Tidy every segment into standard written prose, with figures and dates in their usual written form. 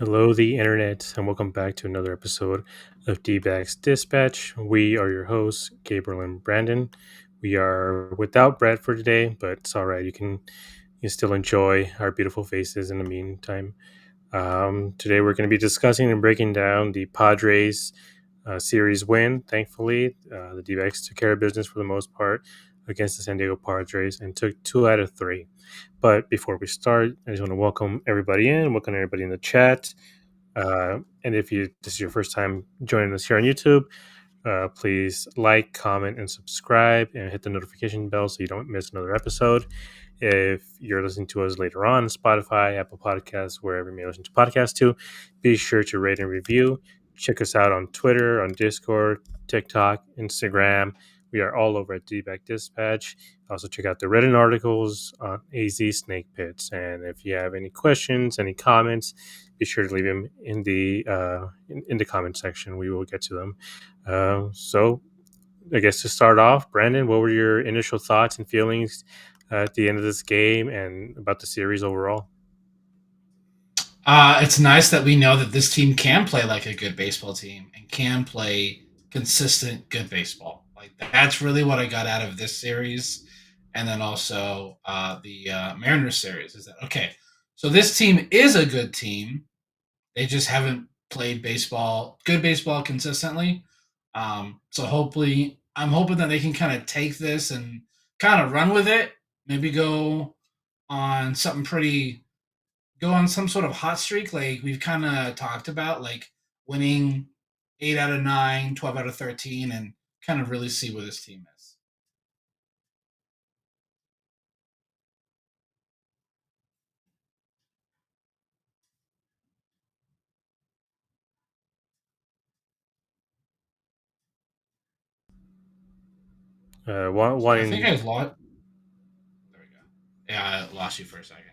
Hello, the internet, and welcome back to another episode of Dbacks Dispatch. We are your hosts, Gabriel and Brandon. We are without Brett for today, but it's all right. You can still enjoy our beautiful faces in the meantime. Today, we're going to be discussing and breaking down the Padres series win. Thankfully, the D-backs took care of business for the most part against the San Diego Padres and took 2 out of 3. But before we start, I just want to welcome everybody in the chat. And if this is your first time joining us here on YouTube, please like, comment, and subscribe, and hit the notification bell so you don't miss another episode. If you're listening to us later on Spotify, Apple Podcasts, wherever you may listen to podcasts to, be sure to rate and review. Check us out on Twitter, on Discord, TikTok, Instagram. We are all over at Dbacks Dispatch. Also, check out the written articles on AZ Snake Pits. And if you have any questions, any comments, be sure to leave them in the comment section. We will get to them. So, I guess to start off, Brandon, what were your initial thoughts and feelings at the end of this game and about the series overall? It's nice that we know that this team can play like a good baseball team and can play consistent good baseball. Like that's really what I got out of this series, and then also the Mariners series. Is that okay? So this team is a good team. They just haven't played good baseball consistently. So hopefully, I'm hoping that they can kind of take this and kind of run with it. Maybe on something pretty go on some sort of hot streak like we've kind of talked about, like winning 8 out of 9, 12 out of 13, and kind of really see where this team is. So I think One, I've lost. There we go. Yeah, I lost you for a second.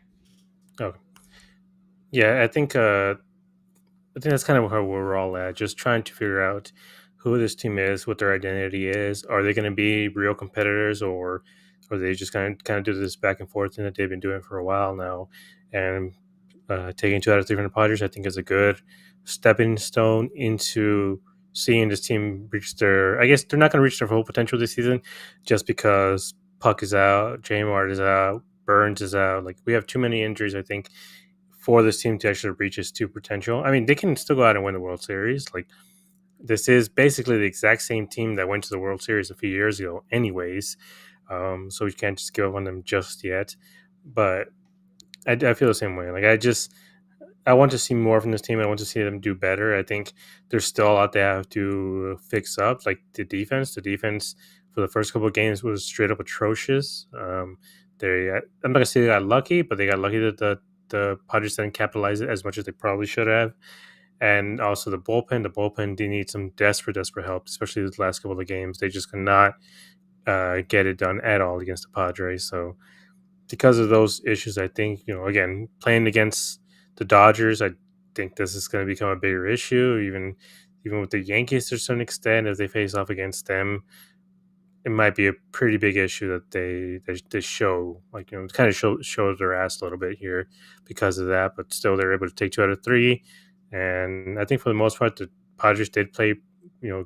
oh, yeah, I think that's kind of where we're all at, just trying to figure out who this team is, what their identity is. Are they going to be real competitors, or are they just kind of do this back and forth thing that they've been doing for a while now? And taking 2 out of 3 from the Padres, I think, is a good stepping stone into seeing this team reach their. I guess they're not going to reach their full potential this season, just because Puck is out, J Mart is out, Burns is out. Like we have too many injuries, I think, for this team to actually reach its true potential. I mean, they can still go out and win the World Series. Like this is basically the exact same team that went to the World Series a few years ago, anyways. So we can't just give up on them just yet. But I feel the same way. I want to see more from this team. I want to see them do better. I think there's still a lot they have to fix up. Like the defense. The defense for the first couple of games was straight up atrocious. I'm not gonna say they got lucky, but they got lucky that the Padres didn't capitalize it as much as they probably should have. And also the bullpen. The bullpen did need some desperate help, especially the last couple of games. They just could not get it done at all against the Padres. So because of those issues, I think, again, playing against the Dodgers, I think this is going to become a bigger issue. Even with the Yankees to a certain extent, if they face off against them, it might be a pretty big issue that they show, like, kind of show their ass a little bit here because of that. But still, they're able to take 2 out of 3, and I think for the most part, the Padres did play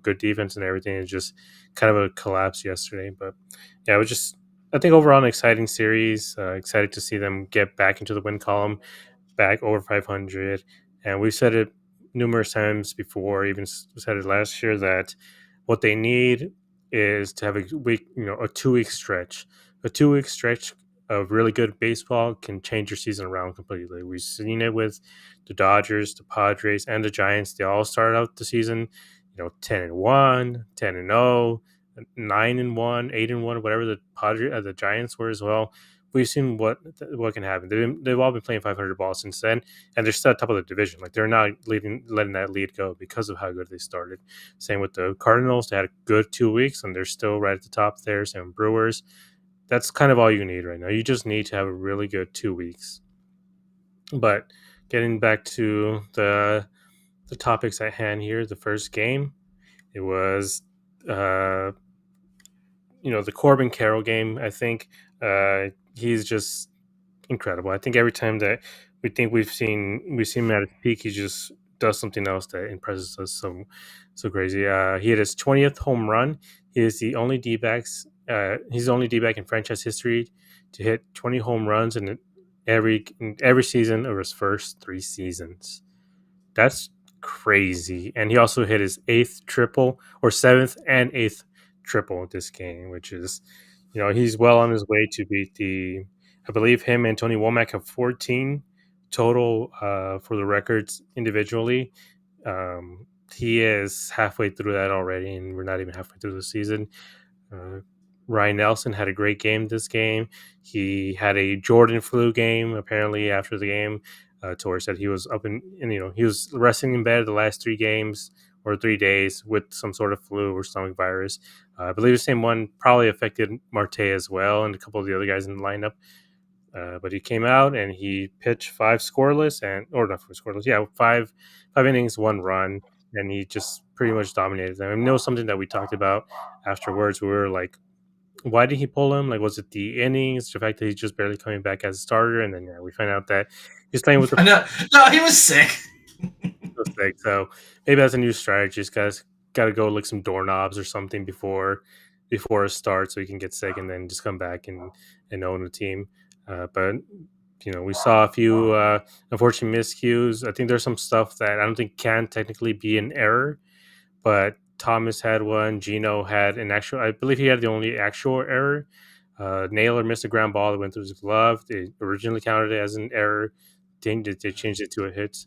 good defense and everything. It's just kind of a collapse yesterday. But yeah, it was just, I think, overall an exciting series. Excited to see them get back into the win column, back over 500. And we've said it numerous times before, even said it last year, that what they need is to have a 2 week stretch. A 2 week stretch of really good baseball can change your season around completely. We've seen it with the Dodgers, the Padres, and the Giants. They all started out the season, 10-1, 10-0, 9-1, 8-1, whatever the Giants were as well. We've seen what can happen. They've all been playing 500 balls since then, and they're still at top of the division. Like they're not letting that lead go because of how good they started. Same with the Cardinals; they had a good 2 weeks, and they're still right at the top there. Same with Brewers. That's kind of all you need right now. You just need to have a really good 2 weeks. But getting back to the topics at hand here, the first game, it was the Corbin Carroll game. I think he's just incredible. I think every time that we think we've seen him at his peak. He just does something else that impresses us so crazy. He hit his 20th home run. He is the only D-backs. He's the only D-back in franchise history to hit 20 home runs in every season of his first three seasons. That's crazy. And he also hit his eighth triple or seventh and eighth triple this game, which is, he's well on his way to beat I believe him and Tony Womack have 14 total for the records individually. He is halfway through that already, and we're not even halfway through the season. Uh, Ryan Nelson had a great game this game. He had a Jordan flu game apparently after the game. Torres said he was up and he was resting in bed the last 3 games or 3 days with some sort of flu or stomach virus. I believe the same one probably affected Marte as well and a couple of the other guys in the lineup. But he came out and he pitched five scoreless or not five scoreless, yeah, five innings, 1 run, and he just pretty much dominated them. And it was something that we talked about afterwards. We were like, why did he pull him? Like, was it the innings, the fact that he's just barely coming back as a starter? And then yeah, we find out that he's playing with the I know. No, he was sick. sick. So maybe that's a new strategy. Just guys got to go lick some doorknobs or something before it starts, so he can get sick and then just come back and own the team. But we saw a few unfortunate miscues. I think there's some stuff that I don't think can technically be an error, but Thomas had one. Gino had an actual. I believe he had the only actual error. Naylor missed a ground ball that went through his glove. They originally counted it as an error. They changed it to a hit.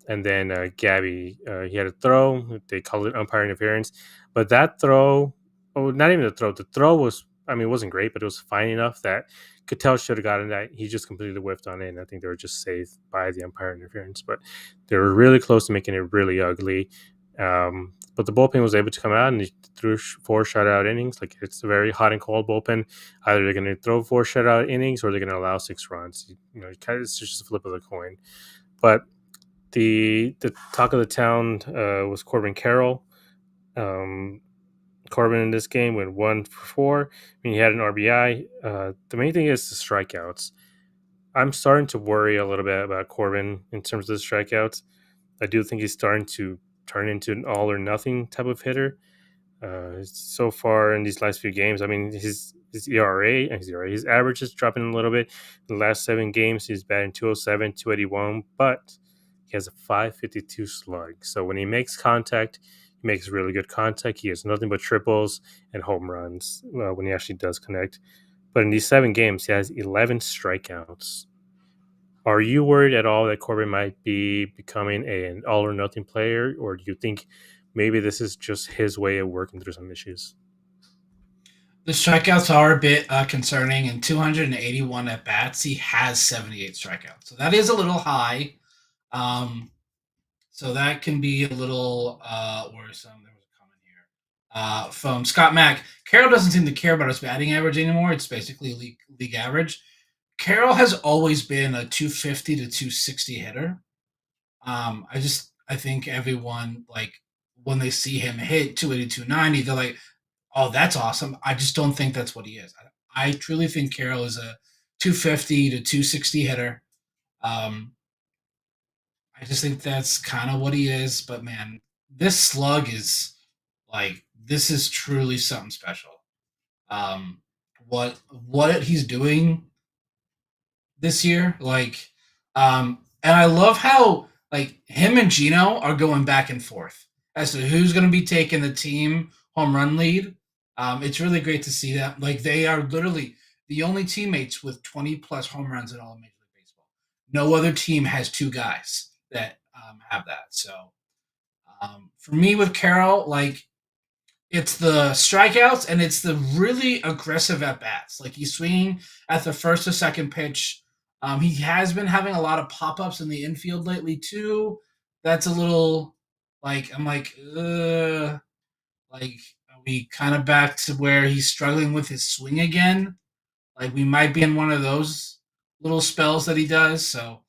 And then Gabby, he had a throw. They called it umpire interference, but that throw, oh, not even the throw. The throw was, I mean, it wasn't great, but it was fine enough that Cattell should have gotten that. He just completely whiffed on it, and I think they were just saved by the umpire interference. But they were really close to making it really ugly. But the bullpen was able to come out and they threw 4 shutout innings. Like, it's a very hot and cold bullpen. Either they're going to throw 4 shutout innings or they're going to allow 6 runs. It's just a flip of the coin. But the talk of the town was Corbin Carroll. Um, Corbin in this game went 1 for 4. I mean, he had an RBI. The main thing is the strikeouts. I'm starting to worry a little bit about Corbin in terms of the strikeouts. I do think he's starting to turn into an all or nothing type of hitter. So far in these last few games, I mean, his average is dropping a little bit. In the last 7 games, he's batting 207, 281, but he has a 552 slug. So when he makes contact, he makes really good contact. He has nothing but triples and home runs when he actually does connect. But in these 7 games, he has 11 strikeouts. Are you worried at all that Corbin might be becoming an all or nothing player, or do you think maybe this is just his way of working through some issues? The strikeouts are a bit concerning. In 281 at bats, he has 78 strikeouts, so that is a little high. Um, so that can be a little worrisome. There was a comment here from Scott Mack. Carroll doesn't seem to care about his batting average anymore. It's basically league average. Carroll has always been a 250 to 260 hitter. I think everyone, like, when they see him hit 280, 290, they're like, oh, that's awesome. I just don't think that's what he is. I truly think Carroll is a 250 to 260 hitter. Um, I just think that's kind of what he is. But man, this slug is like, this is truly something special. Um, what he's doing this year. And I love how, like, him and Gino are going back and forth as to who's going to be taking the team home run lead. It's really great to see that. Like, they are literally the only teammates with 20 plus home runs in all of Major League Baseball. No other team has 2 guys that have that. So for me with Carroll, like, it's the strikeouts and it's the really aggressive at bats. Like, he's swinging at the first or second pitch. He has been having a lot of pop ups in the infield lately too. That's a little, like, I'm like, are we kind of back to where he's struggling with his swing again? Like, we might be in one of those little spells that he does. So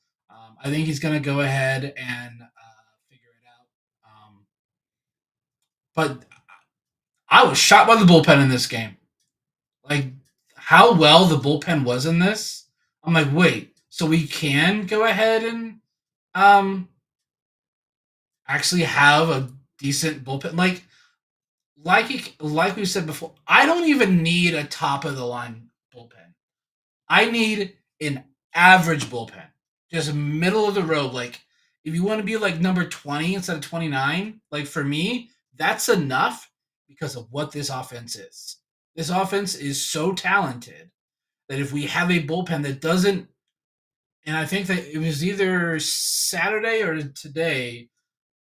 I think he's going to go ahead and figure it out. But I was shot by the bullpen in this game. Like, how well the bullpen was in this. I'm like, wait, so we can go ahead and um actually have a decent bullpen. Like we said before, I don't even need a top of the line bullpen. I need an average bullpen, just middle of the road. Like if you want to be like number 20 instead of 29, like for me, that's enough because of what this offense is. This offense is so talented that if we have a bullpen that doesn't, and I think that it was either Saturday or today,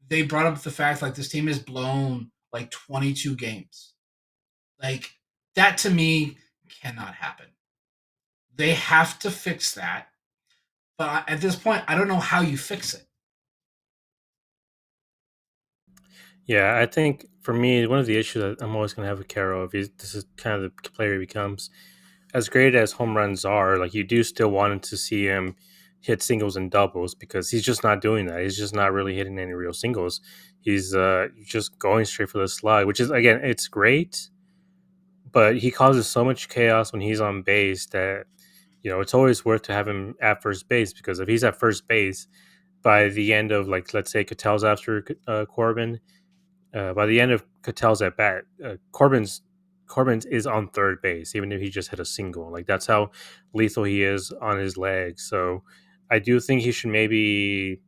they brought up the fact like this team has blown like 22 games. Like that to me cannot happen. They have to fix that. But at this point, I don't know how you fix it. Yeah, I think for me, one of the issues that I'm always going to have with Caro, is this is kind of the player he becomes. As great as home runs are, like you do still want to see him hit singles and doubles because he's just not doing that. He's just not really hitting any real singles. He's just going straight for the slug, which is again, it's great, but he causes so much chaos when he's on base that it's always worth to have him at first base because if he's at first base by the end of like let's say Catel's after Corbin, by the end of Catel's at bat, Corbin's is on third base, even if he just hit a single. Like that's how lethal he is on his legs. So I do think he should maybe,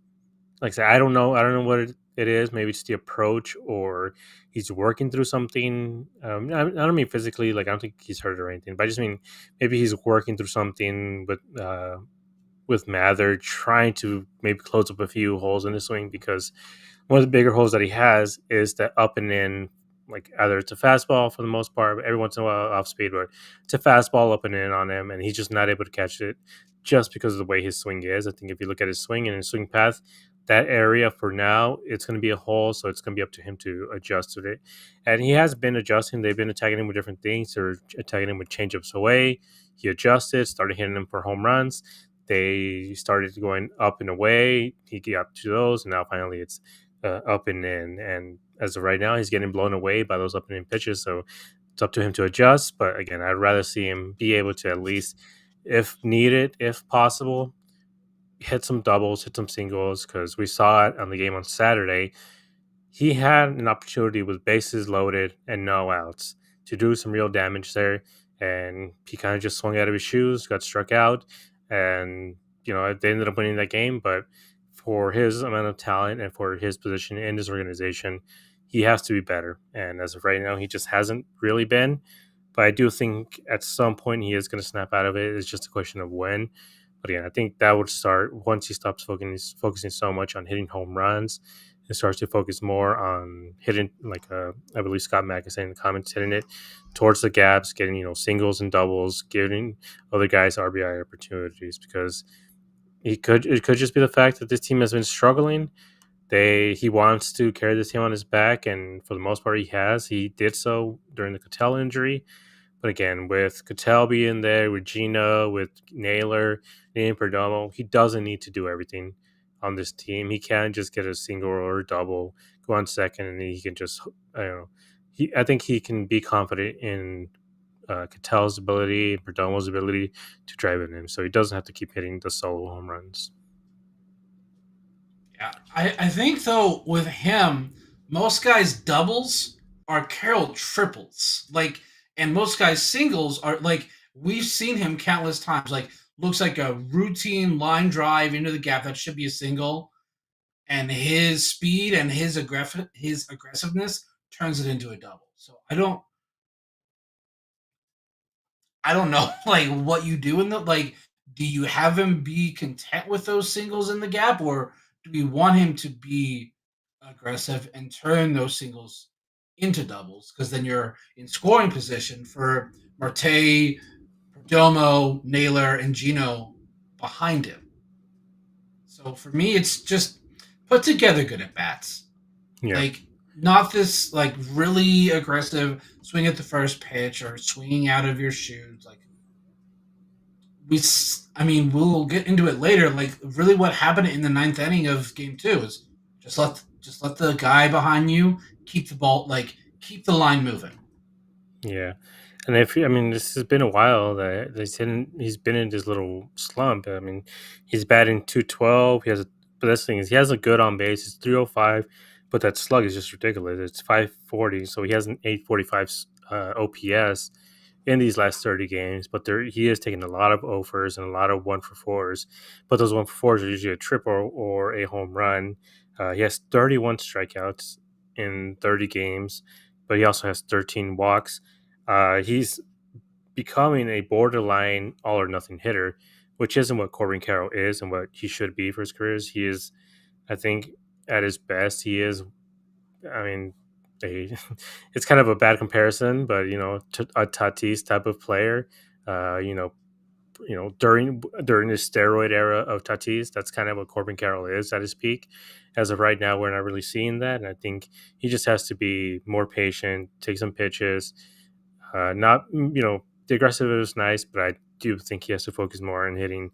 like I said, I don't know what it is. Maybe it's the approach, or he's working through something. I don't mean physically, like I don't think he's hurt or anything, but I just mean maybe he's working through something with Mather, trying to maybe close up a few holes in the swing because one of the bigger holes that he has is that up and in, like either it's a fastball for the most part, but every once in a while off speed, but it's a fastball up and in on him, and he's just not able to catch it just because of the way his swing is. I think if you look at his swing and his swing path, that area for now, it's going to be a hole, so it's going to be up to him to adjust to it. And he has been adjusting. They've been attacking him with different things. They're attacking him with changeups away. He adjusted, started hitting them for home runs. They started going up and away. He got to those, and now finally it's up and in. And as of right now, he's getting blown away by those up and in pitches. So it's up to him to adjust. But again, I'd rather see him be able to at least, if needed, if possible, hit some doubles, hit some singles, because we saw it on the game on Saturday. He had an opportunity with bases loaded and no outs to do some real damage there. And he kind of just swung out of his shoes, got struck out, and they ended up winning that game. But for his amount of talent and for his position in this organization, he has to be better. And as of right now, he just hasn't really been. But I do think at some point he is going to snap out of it. It's just a question of when. But again, I think that would start once he stops focusing so much on hitting home runs and starts to focus more on hitting, like I believe Scott Mack is saying in the comments, hitting it towards the gaps, getting singles and doubles, giving other guys RBI opportunities. Because it could just be the fact that this team has been struggling. He wants to carry this team on his back, and for the most part, he has. He did so during the Cattell injury, but again, with Cattell being there, with Gino, with Naylor, and Perdomo, he doesn't need to do everything on this team. He can just get a single or a double, go on second, and he can just, I don't know. I think he can be confident in Cattell's ability, Perdomo's ability to drive in him, so he doesn't have to keep hitting the solo home runs. Yeah, I think though with him, most guys doubles are Carroll triples. Like, and most guys singles are like we've seen him countless times. Like, looks like a routine line drive into the gap that should be a single, and his speed and his aggressiveness turns it into a double. So I don't know like what you do in the like. Do you have him be content with those singles in the gap, or do we want him to be aggressive and turn those singles into doubles? Because then you're in scoring position for Marte, Perdomo, Naylor, and Gino behind him. So for me, it's just put together good at bats. Yeah. Like not this like really aggressive swing at the first pitch or swinging out of your shoes. Like I mean, we'll get into it later. Like, really, what happened in the ninth inning of Game Two is just let the guy behind you keep the ball, like keep the line moving. Yeah. And if I mean, this has been a while that he's been in this little slump. I mean, he's batting 212. But this thing is, he has a good on base. It's 305, but that slug is just ridiculous. It's 540, so he has an 845 OPS in these last 30 games. But he is taking a lot of offers and a lot of one for fours. But those one for fours are usually a triple or a home run. He has 31 strikeouts in 30 games, but he also has 13 walks. He's becoming a borderline all or nothing hitter, which isn't what Corbin Carroll is and what he should be for his career. He is, I think, at his best, he is. I mean, a, it's kind of a bad comparison, but a Tatis type of player. Uh, you know, during the steroid era of Tatis, that's kind of what Corbin Carroll is at his peak. As of right now, we're not really seeing that, and I think he just has to be more patient, take some pitches, not the aggressive is nice, but I do think he has to focus more on hitting.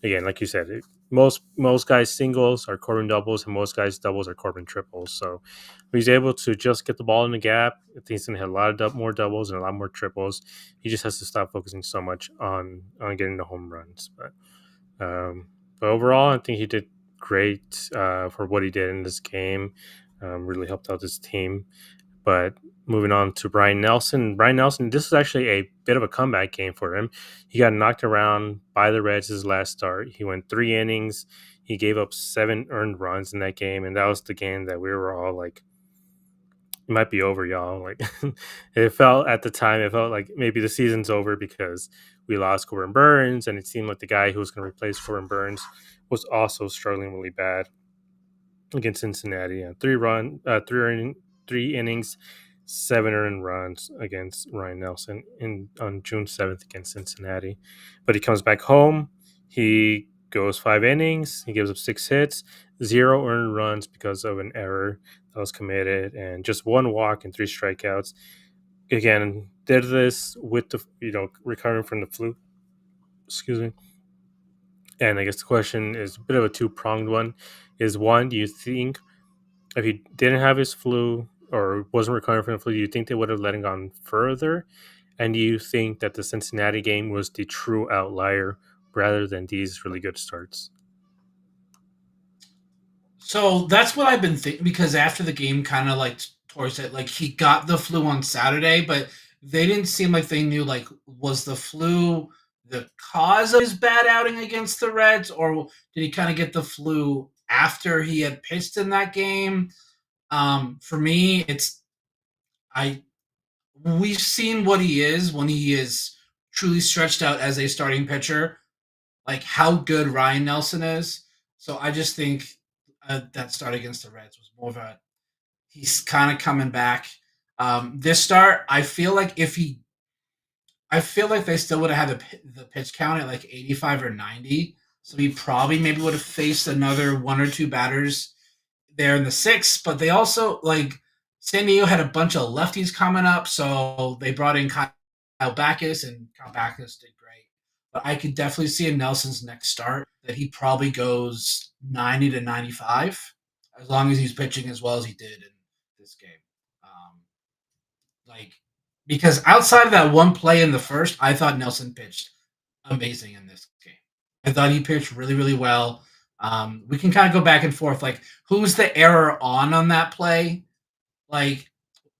Again, like you said, most guys singles are Corbin doubles, and most guys doubles are Corbin triples. So if he's able to just get the ball in the gap, I think he's gonna hit a lot of more doubles and a lot more triples. He just has to stop focusing so much on getting the home runs. But overall, I think he did great for what he did in this game. Really helped out his team. But moving on to Brian Nelson. Brian Nelson, this is actually a bit of a comeback game for him. He got knocked around by the Reds his last start. He went 3 innings. He gave up 7 earned runs in that game, and that was the game that we were all like, "It might be over, y'all." Like, it felt at the time, it felt like maybe the season's over because we lost Corbin Burns, and it seemed like the guy who was going to replace Corbin Burns was also struggling really bad against Cincinnati. 3 innings, 7 earned runs against Ryan Nelson in on June 7th against Cincinnati. But he comes back home. He goes 5 innings. He gives up 6 hits, 0 earned runs because of an error that was committed, and just 1 walk and 3 strikeouts. Again, did this with the recovering from the flu. Excuse me. And I guess the question is a bit of a two-pronged one. Is one, do you think if he didn't have his flu or wasn't recovering from the flu, do you think they would have let him gone further? And do you think that the Cincinnati game was the true outlier rather than these really good starts? So that's what I've been thinking because after the game, kind of like towards it, like he got the flu on Saturday, but they didn't seem like they knew like was the flu the cause of his bad outing against the Reds, or did he kind of get the flu after he had pitched in that game? For me, it's I we've seen what he is when he is truly stretched out as a starting pitcher, like how good Ryan Nelson is. So I just think that start against the Reds was more of a he's kind of coming back. This start, I feel like they still would have had the pitch count at like 85 or 90. So he probably maybe would have faced another one or two batters there in the sixth. But they also like San Diego had a bunch of lefties coming up, so they brought in Kyle Backus, and Kyle Backus did great. But I could definitely see in Nelson's next start that he probably goes 90 to 95, as long as he's pitching as well as he did in this game. Um, like because outside of that one play in the first, I thought Nelson pitched amazing in this game. I thought he pitched really, really well. We can kind of go back and forth, like who's the error on that play? Like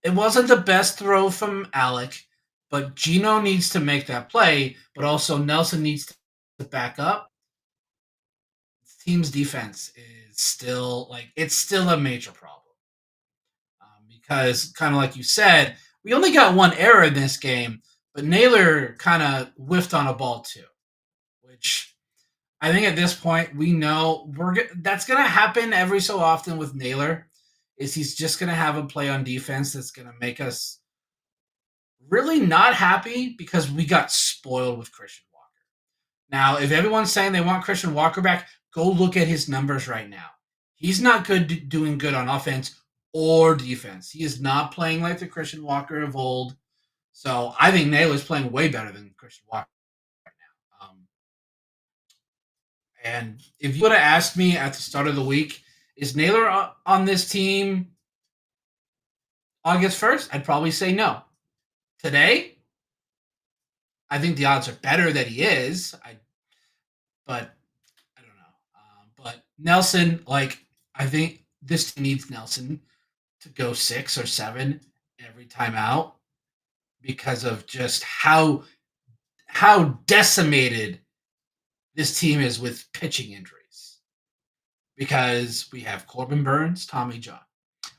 it wasn't the best throw from Alec, but Gino needs to make that play, but also Nelson needs to back up. The team's defense is still like it's still a major problem because kind of like you said, we only got one error in this game, but Naylor kind of whiffed on a ball too, which I think at this point we know that's going to happen every so often with Naylor. Is he's just going to have a play on defense that's going to make us really not happy because we got spoiled with Christian Walker. Now, if everyone's saying they want Christian Walker back, go look at his numbers right now. He's not doing good on offense or defense. He is not playing like the Christian Walker of old. So I think Naylor's playing way better than Christian Walker right now. And if you would have asked me at the start of the week, is Naylor on this team August 1st? I'd probably say no. Today, I think the odds are better that he is. But I don't know. But Nelson, like I think this team needs Nelson to go 6 or 7 every time out because of just how decimated this team is with pitching injuries. Because we have Corbin Burns, Tommy John.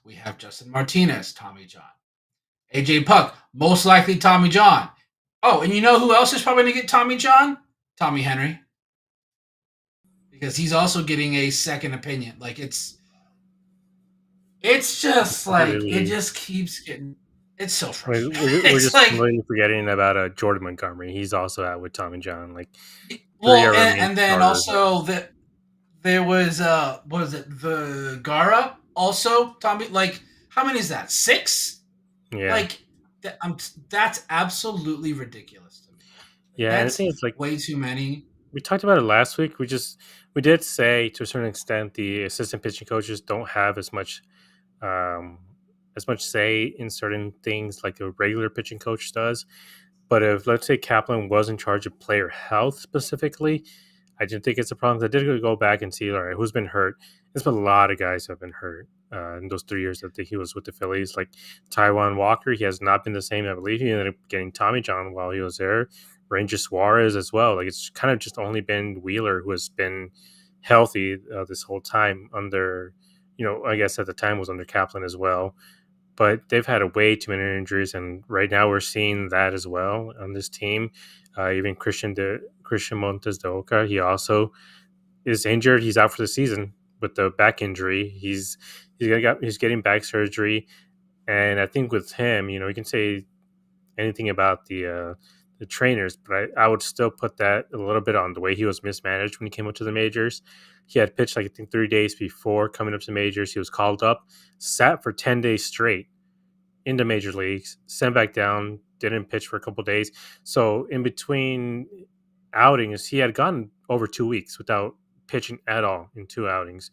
We have Justin Martinez, Tommy John. AJ Puck, most likely Tommy John. Oh, and you know who else is probably going to get Tommy John? Tommy Henry. Because he's also getting a second opinion. Like it's just like it Completely. just keeps getting. It's so I mean, frustrating. we're It's just like completely forgetting about Jordan Montgomery. He's also out with Tommy John. Like three of well, our main and then starters. also that there was what was it the Gara also Tommy like how many is that 6 Yeah, like that's absolutely ridiculous to me. Like, yeah, and the that's thing is, like way too many. we talked about it last week. We did say to a certain extent the assistant pitching coaches don't have um, as much say in certain things like a regular pitching coach does. But if let's say Kaplan was in charge of player health specifically, I didn't think it's a problem. I did go back and see, all right, who's been hurt. There's been a lot of guys who have been hurt in those 3 years that he was with the Phillies. Like Taiwan Walker, he has not been the same. I believe he ended up getting Tommy John while he was there. Ranger Suarez as well. Like it's kind of just only been Wheeler who has been healthy this whole time under, I guess at the time was under Kaplan as well. But they've had a way too many injuries, and right now we're seeing that as well on this team. Even Christian Montes de Oca, he also is injured. He's out for the season with the back injury. He's getting back surgery, and I think with him, you can say anything about the trainers, but I would still put that a little bit on the way he was mismanaged when he came up to the majors. He had pitched like I think 3 days before coming up to the majors. He was called up, sat for 10 days straight into major leagues, sent back down, didn't pitch for a couple days. So in between outings, he had gone over 2 weeks without pitching at all in 2 outings,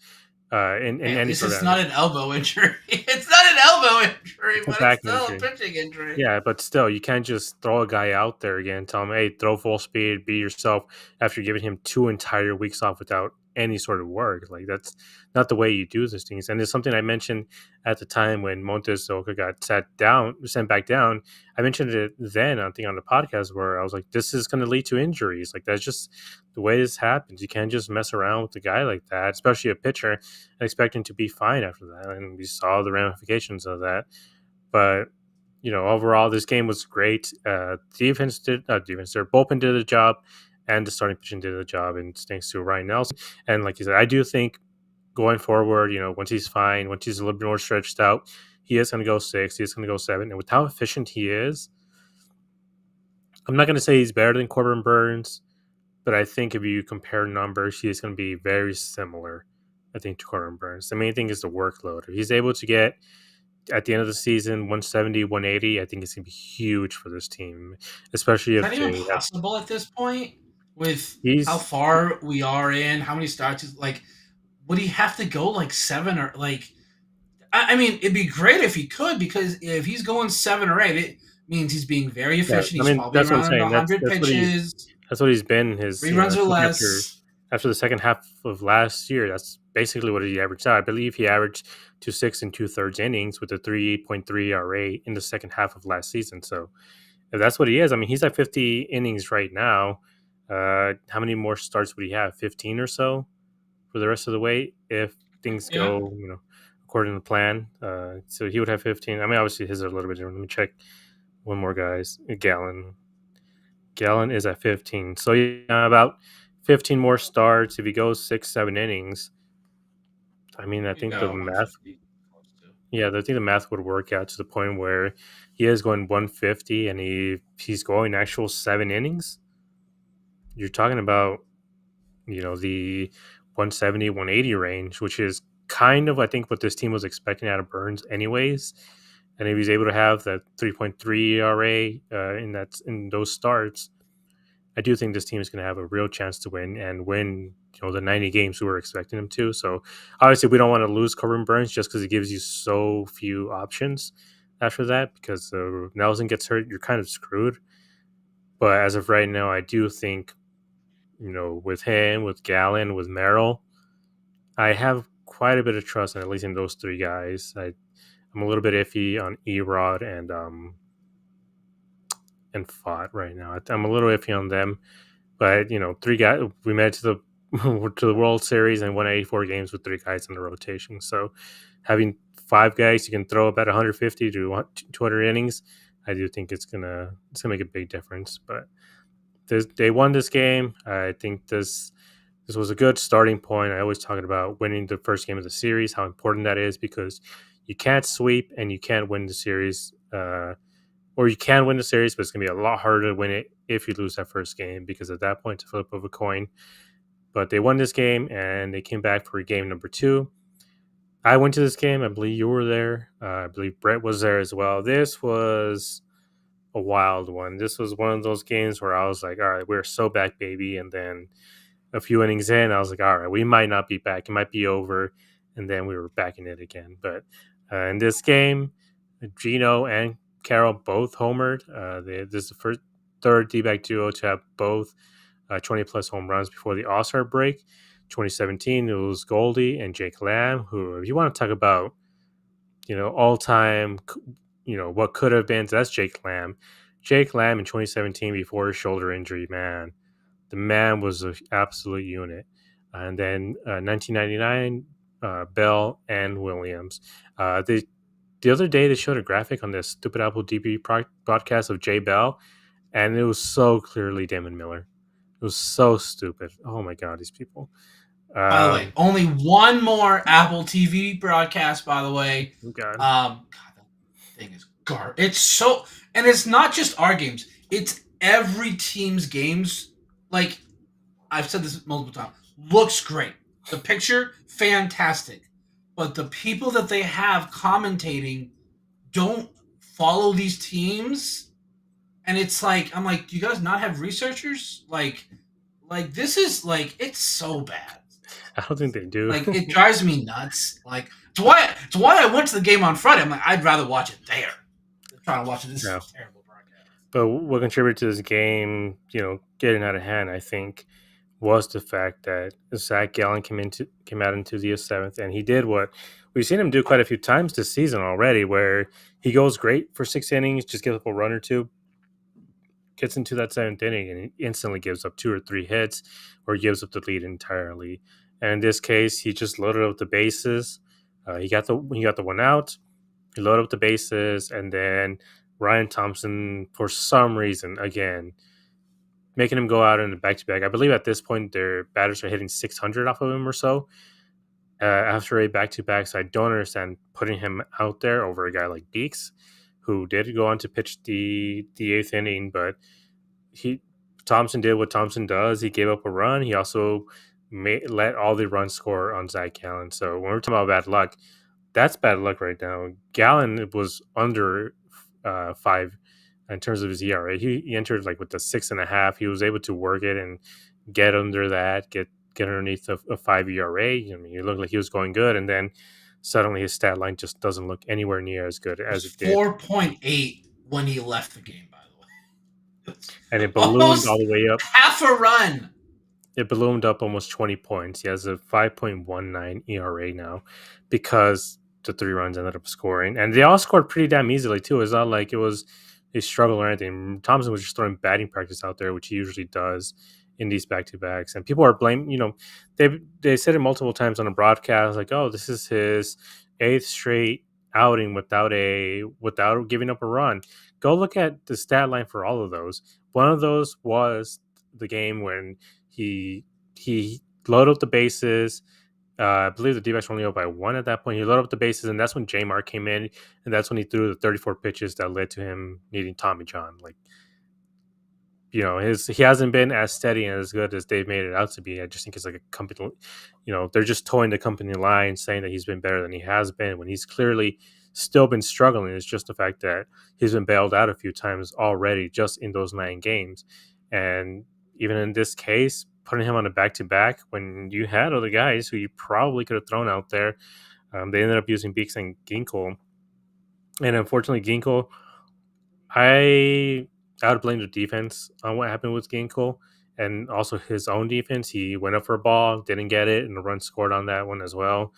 in Hey, at any least sort it's of not an elbow injury. It's not an elbow injury, it's a but it's back still a injury. pitching injury. Yeah, but still, you can't just throw a guy out there again and tell him, "Hey, throw full speed, be yourself." After giving him 2 entire weeks off without any sort of work, like that's not the way you do these things. And it's something I mentioned at the time when Montes Oca got sent back down. I mentioned it then, I think, on the podcast where I was like, "This is going to lead to injuries. Like that's just the way this happens. You can't just mess around with a guy like that, especially a pitcher, and expect him to be fine after that." And we saw the ramifications of that, but overall, this game was great. Defense did not defense. Their bullpen did the job, and the starting pitching did the job. And thanks to Ryan Nelson. And like you said, I do think going forward, once he's fine, once he's a little bit more stretched out, he is going to go 6. He is going to go 7. And with how efficient he is, I'm not going to say he's better than Corbin Burns, but I think if you compare numbers, he is going to be very similar. I think to Corbin Burns. The main thing is the workload. If he's able to get at the end of the season 170, 180, I think it's going to be huge for this team, especially Is if that even they have possible at this point? With how he's far we are in, how many starts? Like, would he have to go like 7 or like? I mean, it'd be great if he could because if he's going 7 or 8, it means he's being very yeah, efficient. I He's mean, probably that's what I'm around saying. That's 100 that's what he's pitches, that's what he's been his, 3 runs I or think after less. the second half of last year, that's basically what he averaged out. I believe he averaged to 6 and 2/3 innings with a 3.3 RA in the second half of last season. So if that's what he is, I mean, he's at 50 innings right now. How many more starts would he have? 15 or so for the rest of the way if things Yeah, go, according to plan. So he would have 15. I mean, obviously his are a little bit different. Let me check one more, guys. Gallon. Gallon is at 15. So yeah, about 15 more starts. If he goes 6, 7 innings, I mean, I you think the got math, 150 close to. yeah, I think the math would work out to the point where he is going 150 and he's going actual 7 innings. You're talking about the 170, 180 range, which is kind of I think what this team was expecting out of Burns anyways. And if he's able to have that 3.3 ERA in those starts, I do think this team is going to have a real chance to win and win the 90 games we were expecting them to. So obviously we don't want to lose Corbin Burns just because it gives you so few options after that. Because Nelson gets hurt, you're kind of screwed. But as of right now, I do think, with him, with Gallen, with Merrill, I have quite a bit of trust in at least in those three guys. I'm a little bit iffy on Erod and Fott right now. I'm a little iffy on them, but three guys. We made it to the to the World Series and won 84 games with three guys in the rotation. So having five guys you can throw about 150 to 200 innings, I do think it's gonna make a big difference. But they won this game. I think this was a good starting point. I always talking about winning the first game of the series, how important that is because you can't sweep and you can't win the series. Or you can win the series, but it's gonna be a lot harder to win it if you lose that first game because at that point it's a flip of a coin. But they won this game and they came back for game number two. I went to this game. I believe you were there. I believe Brett was there as well. This was a wild one. This was one of those games where I was like, all right, we're so back, baby. And then a few innings in, I was like, all right, we might not be back. It might be over. And then we were back in it again. But in this game, Gino and Carroll both homered. This is the third D-back duo to have both 20 plus home runs before the All Star break. 2017, it was Goldie and Jake Lamb, who, if you want to talk about, all time, what could have been, so that's Jake Lamb. Jake Lamb in 2017 before his shoulder injury, man, the man was an absolute unit. And then 1999, Bell and Williams. The other day they showed a graphic on this stupid Apple DB broadcast of Jay Bell, and it was so clearly Damon Miller. It was so stupid. Oh my god, these people. By the way, Um, only one more Apple TV broadcast. By the way, God, God, that thing is garbage. It's so, and it's not just our games. It's every team's games. Like I've said this multiple times. Looks great. The picture, fantastic. But the people that they have commentating don't follow these teams. And it's like, I'm like, do you guys not have researchers? Like this is like, it's so bad. I don't think they do. Like it drives me nuts. Like it's why I went to the game on Friday. I'm like, I'd rather watch it there than trying to watch this No. terrible broadcast. But what contributed to this game, getting out of hand, I think, was the fact that Zach Gallen came out into the seventh, and he did what we've seen him do quite a few times this season already, where he goes great for 6 innings, just gives up a run or two, gets into that seventh inning, and he instantly gives up two or three hits, or gives up the lead entirely. And in this case, he just loaded up the bases. He got the one out. He loaded up the bases, and then Ryan Thompson, for some reason, again, making him go out in the back to back. I believe at this point their batters are hitting 600 off of him or so after a back to back. So I don't understand putting him out there over a guy like Deeks, who did go on to pitch the eighth inning, but he Thompson did what Thompson does. He gave up a run. He also let all the runs score on Zach Gallen. So when we're talking about bad luck, that's bad luck right now. Gallen was under 5 in terms of his ERA. He entered like with the 6.5. He was able to work it and get under that, get underneath a 5 ERA. I mean, it looked like he was going good, and then suddenly his stat line just doesn't look anywhere near as good It as was it did, 4.8 when he left the game, by the way. It's and it ballooned all almost the way up. half a run. It ballooned up almost 20 points. He has a 5.19 ERA now because the three runs ended up scoring. And they all scored pretty damn easily, too. It's not like it was a struggle or anything. Thompson was just throwing batting practice out there, which he usually does in these back to backs. And people are blaming, they said it multiple times on a broadcast, like, oh, this is his eighth straight outing without giving up a run. Go look at the stat line for all of those. One of those was the game when he loaded up the bases. I believe the D-backs were only up by one at that point. He loaded up the bases, and that's when J-Mark came in, and that's when he threw the 34 pitches that led to him needing Tommy John. Like, he hasn't been as steady and as good as they've made it out to be. I just think it's like a company, they're just towing the company line, saying that he's been better than he has been when he's clearly still been struggling. It's just the fact that he's been bailed out a few times already just in those 9 games. And even in this case, putting him on a back to back when you had other guys who you probably could have thrown out there, they ended up using Beeks and Ginkel. And unfortunately, Ginkel, I I would blame the defense on what happened with Ginkle and also his own defense. He went up for a ball, didn't get it, and the run scored on that one as well.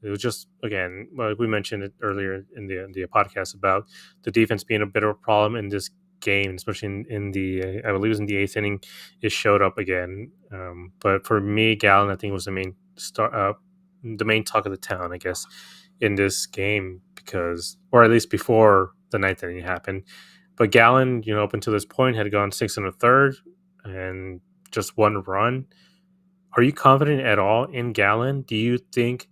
It was just again, like we mentioned it earlier in the podcast about the defense being a bit of a problem in this game, especially in the I believe it was in the eighth inning. It showed up again. But for me, Gallon, I think was the main star, the main talk of the town, I guess, in this game because, or at least before the ninth inning happened. But Gallon, up until this point, had gone six and a third and just one run. Are you confident at all in Gallon? Do you think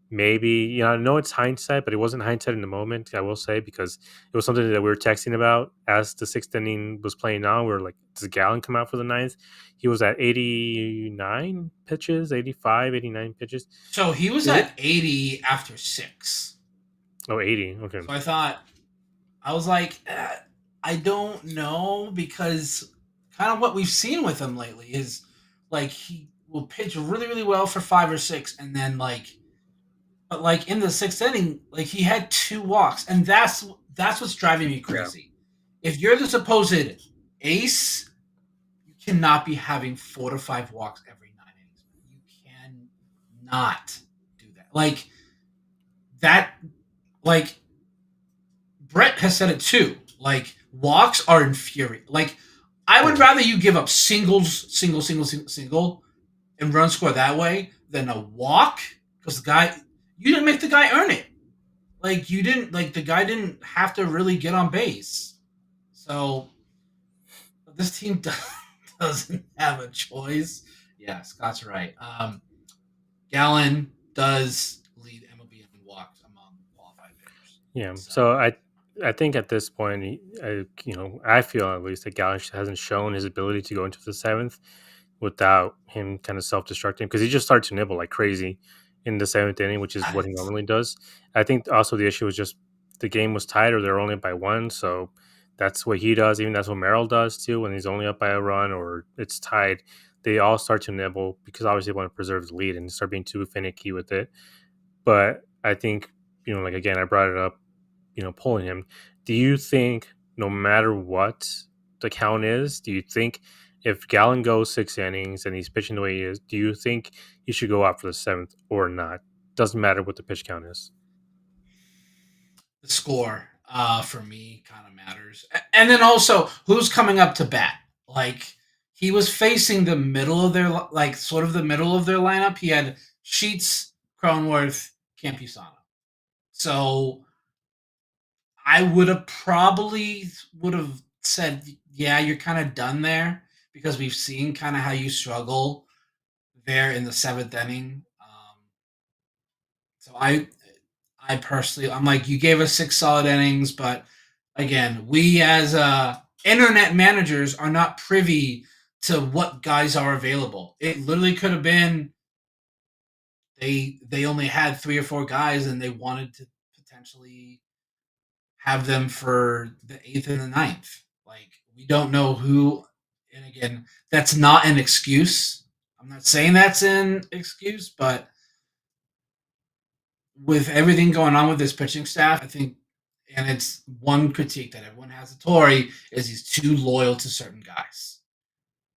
maybe, I know it's hindsight, but it wasn't hindsight in the moment, I will say, because it was something that we were texting about as the sixth inning was playing on. We were like, does Gallon come out for the ninth? He was at 89 pitches, 85, 89 pitches. So he was Is it? at 80 after six. Oh, 80. Okay. So I was like, I don't know because kind of what we've seen with him lately is like he will pitch really, really well for 5 or 6, and then but like in the sixth inning, like he had 2 walks, and that's what's driving me Yeah. crazy. If you're the supposed ace, you cannot be having 4 to 5 walks every 9 innings. You cannot do that. That, like Brett has said it too. Like walks are infuriating. Like I would Yeah. rather you give up single, and run score that way than a walk because the guy you didn't make the guy earn it. Like you didn't like the guy didn't have to really get on base. So this team doesn't have a choice. Yeah, Scott's right. Gallon does lead MLB in walks among qualified pitchers. Yeah. So So I think at this point, I feel at least that Gallon hasn't shown his ability to go into the seventh without him kind of self-destructing because he just started to nibble like crazy in the seventh inning, which is what he that's normally does. I think also the issue was just the game was tied or they're only up by one, so that's what he does. Even that's what Merrill does too when he's only up by a run or it's tied. They all start to nibble because obviously they want to preserve the lead and start being too finicky with it. But I think like again, I brought it up pulling him. Do you think no matter what the count is, do you think if Gallon goes 6 innings and he's pitching the way he is, do you think he should go out for the seventh or not? Doesn't matter what the pitch count is. the score for me kind of matters. And then also who's coming up to bat. Like he was facing the middle of their sort of the middle of their lineup. He had Sheets, Cronworth, Campusano. So I would have said, yeah, you're kind of done there because we've seen kind of how you struggle there in the seventh inning. So I personally, I'm like, you gave us 6 solid innings, but again, we as internet managers are not privy to what guys are available. It literally could have been they only had 3 or 4 guys and they wanted to potentially have them for the eighth and the ninth. Like we don't know who. And again, that's not an excuse. I'm not saying that's an excuse, but with everything going on with this pitching staff, I think, and it's one critique that everyone has of Torrey is he's too loyal to certain guys.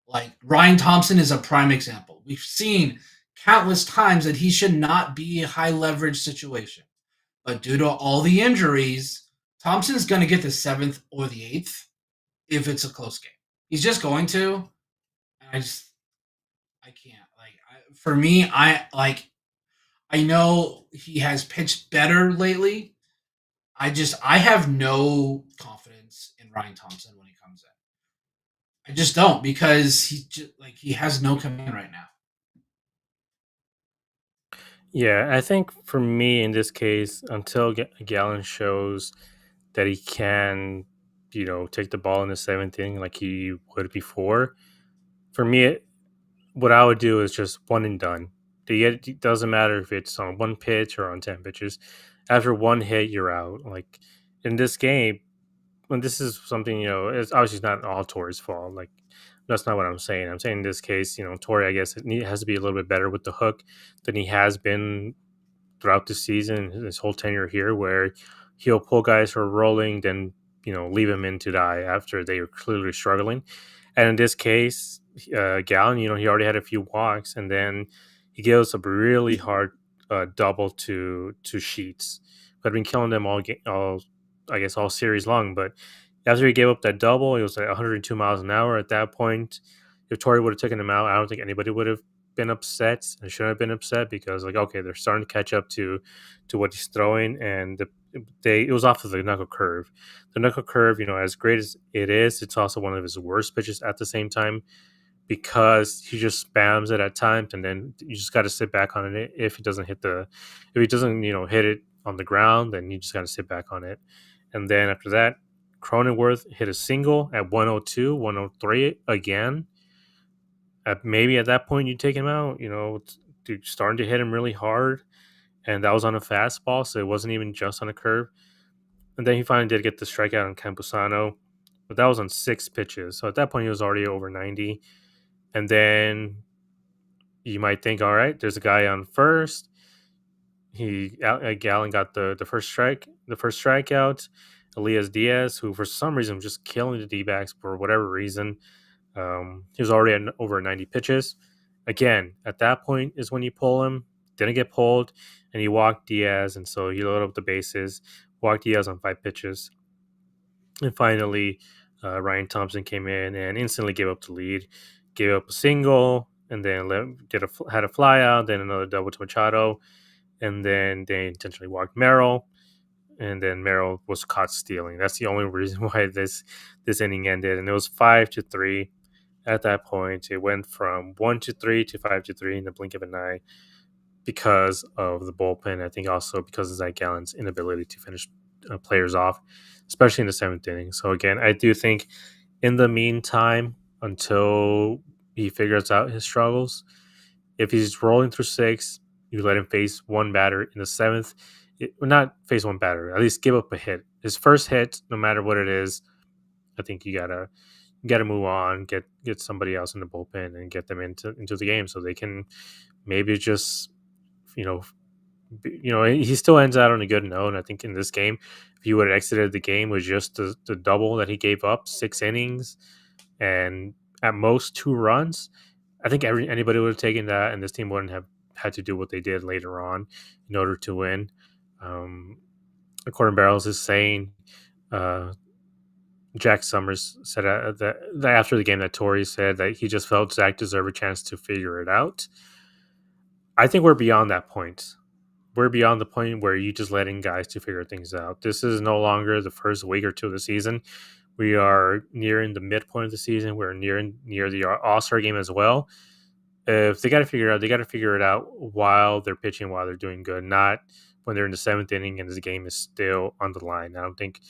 Like Ryan Thompson is a prime example. We've seen countless times that he should not be a high leverage situation, but due to all the injuries, Thompson's going to get the seventh or the eighth if it's a close game. He's just going to. And I can't. For me, I know he has pitched better lately. I have no confidence in Ryan Thompson when he comes in. I just don't because he has no command right now. Yeah, I think for me in this case, until Gallon shows that he can, take the ball in the seventh inning like he would before, for me, what I would do is just one and done. It doesn't matter if it's on one pitch or on 10 pitches. After one hit, you're out. Like in this game, when this is something, it's obviously not all Torre's fault. Like that's not what I'm saying. I'm saying in this case, Torre, I guess, has to be a little bit better with the hook than he has been throughout the season, his whole tenure here, where he'll pull guys who are rolling, then leave him in to die after they were clearly struggling. And in this case, Gallon, he already had a few walks, and then he gave us a really hard double to Sheets, who had been killing them all, I guess, all series long. But after he gave up that double, it was like 102 miles an hour. At that point, if Torrey would have taken him out, I don't think anybody would have been upset and shouldn't have been upset, because like, okay, they're starting to catch up to what he's throwing, and it was off of the knuckle curve. The knuckle curve, as great as it is, it's also one of his worst pitches at the same time, because he just spams it at times, and then you just got to sit back on it. If he doesn't, hit it on the ground, then you just got to sit back on it. And then after that, Cronenworth hit a single at 102, 103 again. Maybe at that point you take him out. Dude, starting to hit him really hard, and that was on a fastball, so it wasn't even just on a curve. And then he finally did get the strikeout on Campusano, but that was on 6 pitches. So at that point, he was already over 90. And then you might think, all right, there's a guy on first. Gallon got the first strikeout. Elias Diaz, who for some reason was just killing the D-backs for whatever reason. He was already at over 90 pitches. Again, at that point is when you pull him. Didn't get pulled, and he walked Diaz, and so he loaded up the bases, walked Diaz on 5 pitches. And finally, Ryan Thompson came in and instantly gave up the lead, gave up a single, and then had a fly out, then another double to Machado, and then they intentionally walked Merrill, and then Merrill was caught stealing. That's the only reason why this inning ended, and it was 5-3. At that point, it went from 1-3 to 5-3 in the blink of an eye because of the bullpen. I think also because of Zach Gallen's inability to finish players off, especially in the 7th inning. So again, I do think in the meantime, until he figures out his struggles, if he's rolling through 6, you let him face one batter in the 7th. Not face one batter, at least give up a hit. His first hit, no matter what it is, I think you gotta move on, get somebody else in the bullpen and get them into the game so they can maybe just you know he still ends out on a good note. And I think in this game, if he would have exited the game with just the double that he gave up, 6 innings, and at most 2 runs, I think anybody would have taken that, and this team wouldn't have had to do what they did later on in order to win. Um, According Barrels is saying, uh, Jack Summers said that after the game that Torrey said that he just felt Zach deserved a chance to figure it out. I think we're beyond that point. We're beyond the point where you just letting guys to figure things out. This is no longer the first week or two of the season. We are nearing the midpoint of the season. We're near the All-Star game as well. If they got to figure it out, they got to figure it out while they're pitching, while they're doing good, not when they're in the 7th inning and this game is still on the line. I think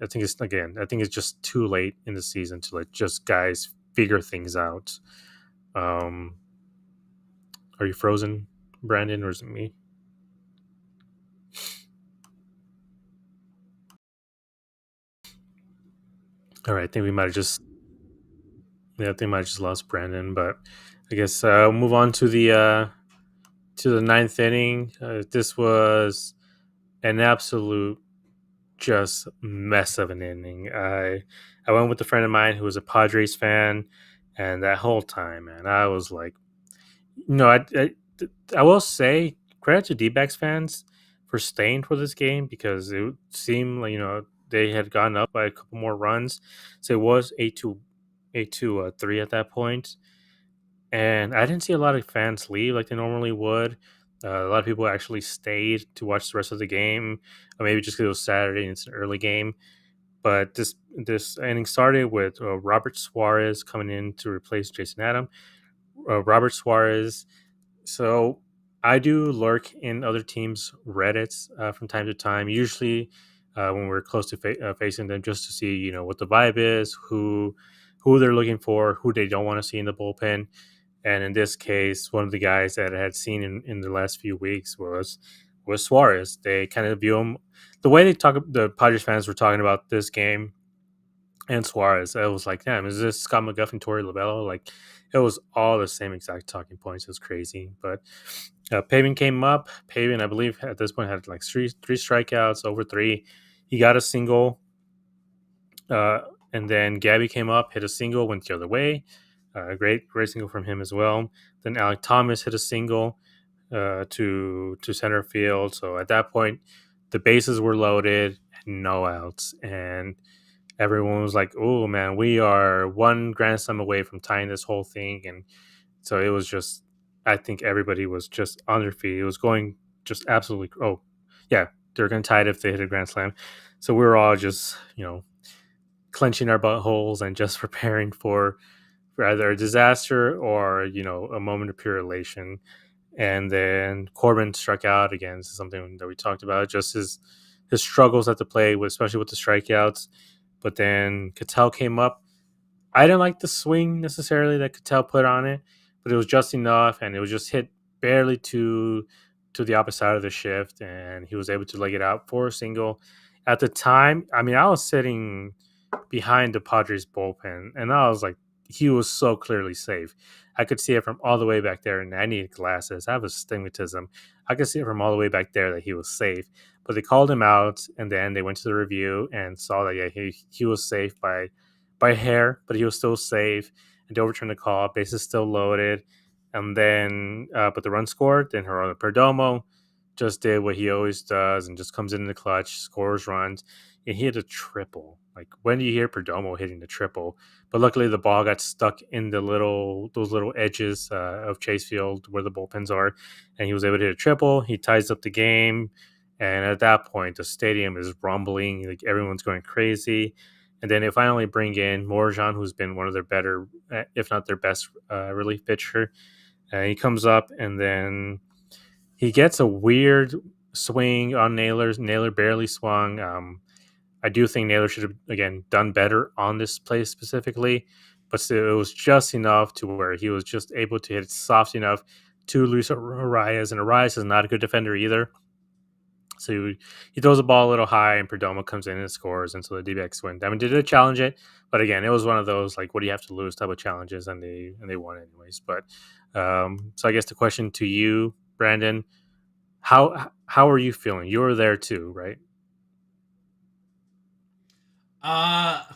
it's just too late in the season to let just guys figure things out. Um, are you frozen, Brandon, or is it me? All right, I think we might have just yeah, I think we might have just lost Brandon, but I guess we'll move on to the 9th inning. This was an absolute just mess of an inning. I went with a friend of mine who was a Padres fan, and that whole time, man, I was like, I will say credit to Dbacks fans for staying for this game, because it seemed like they had gone up by a couple more runs, so it was 8-3 at that point. And I didn't see a lot of fans leave like they normally would. A lot of people actually stayed to watch the rest of the game, or maybe just because it was Saturday and it's an early game. But this inning started with Robert Suarez coming in to replace Jason Adam. Robert Suarez. So I do lurk in other teams' Reddits from time to time. Usually when we're close to facing them, just to see what the vibe is, who they're looking for, who they don't want to see in the bullpen. And in this case, one of the guys that I had seen in the last few weeks was Suarez. They kind of view him the way the Padres fans were talking about this game and Suarez. I was like, damn, is this Scott McGuffin, Torey Lovello? Like, it was all the same exact talking points. It was crazy. But Pavin came up. Pavin, I believe, at this point had like three strikeouts, over 3. He got a single, Uh, and then Gabby came up, hit a single, went the other way. Great single from him as well. Then Alec Thomas hit a single to center field. So at that point, the bases were loaded, no outs, and everyone was like, "Oh man, we are one grand slam away from tying this whole thing." And so it was just, I think everybody was just on their feet. It was going just absolutely. Oh, yeah, they're going to tie it if they hit a grand slam. So we were all just, clenching our buttholes and just preparing for either a disaster or a moment of pure elation. And then Corbin struck out again. This is something that we talked about. Just his struggles at the plate, especially with the strikeouts. But then Cattell came up. I didn't like the swing necessarily that Cattell put on it, but it was just enough, and it was just hit barely to the opposite side of the shift, and he was able to leg it out for a single. At the time, I mean, I was sitting behind the Padres bullpen, and I was like, he was so clearly safe. I could see it from all the way back there, and I need glasses. I have astigmatism. I could see it from all the way back there that he was safe. But they called him out, and then they went to the review and saw that yeah, he was safe by hair, but he was still safe. And they overturned the call. Bases still loaded, and then but the run scored. Then Gerardo Perdomo just did what he always does and just comes in the clutch, scores runs, and he hit a triple. Like when do you hear Perdomo hitting the triple? But luckily the ball got stuck in those little edges of Chase Field where the bullpens are, and he was able to hit a triple. He ties up the game, and at that point the stadium is rumbling, like everyone's going crazy. And then they finally bring in Morjan, who's been one of their better, if not their best, relief pitcher. He comes up and then he gets a weird swing on Naylor's. Naylor barely swung. I do think Naylor should have again done better on this play specifically, but still, it was just enough to where he was just able to hit it soft enough to Luis Arias, and Arias is not a good defender either. So he throws the ball a little high, and Perdomo comes in and scores, and so the D-backs win. I mean, did they challenge it? But again, it was one of those like, what do you have to lose type of challenges, and they won anyways. But so I guess the question to you, Brandon, how are you feeling? You were there too, right?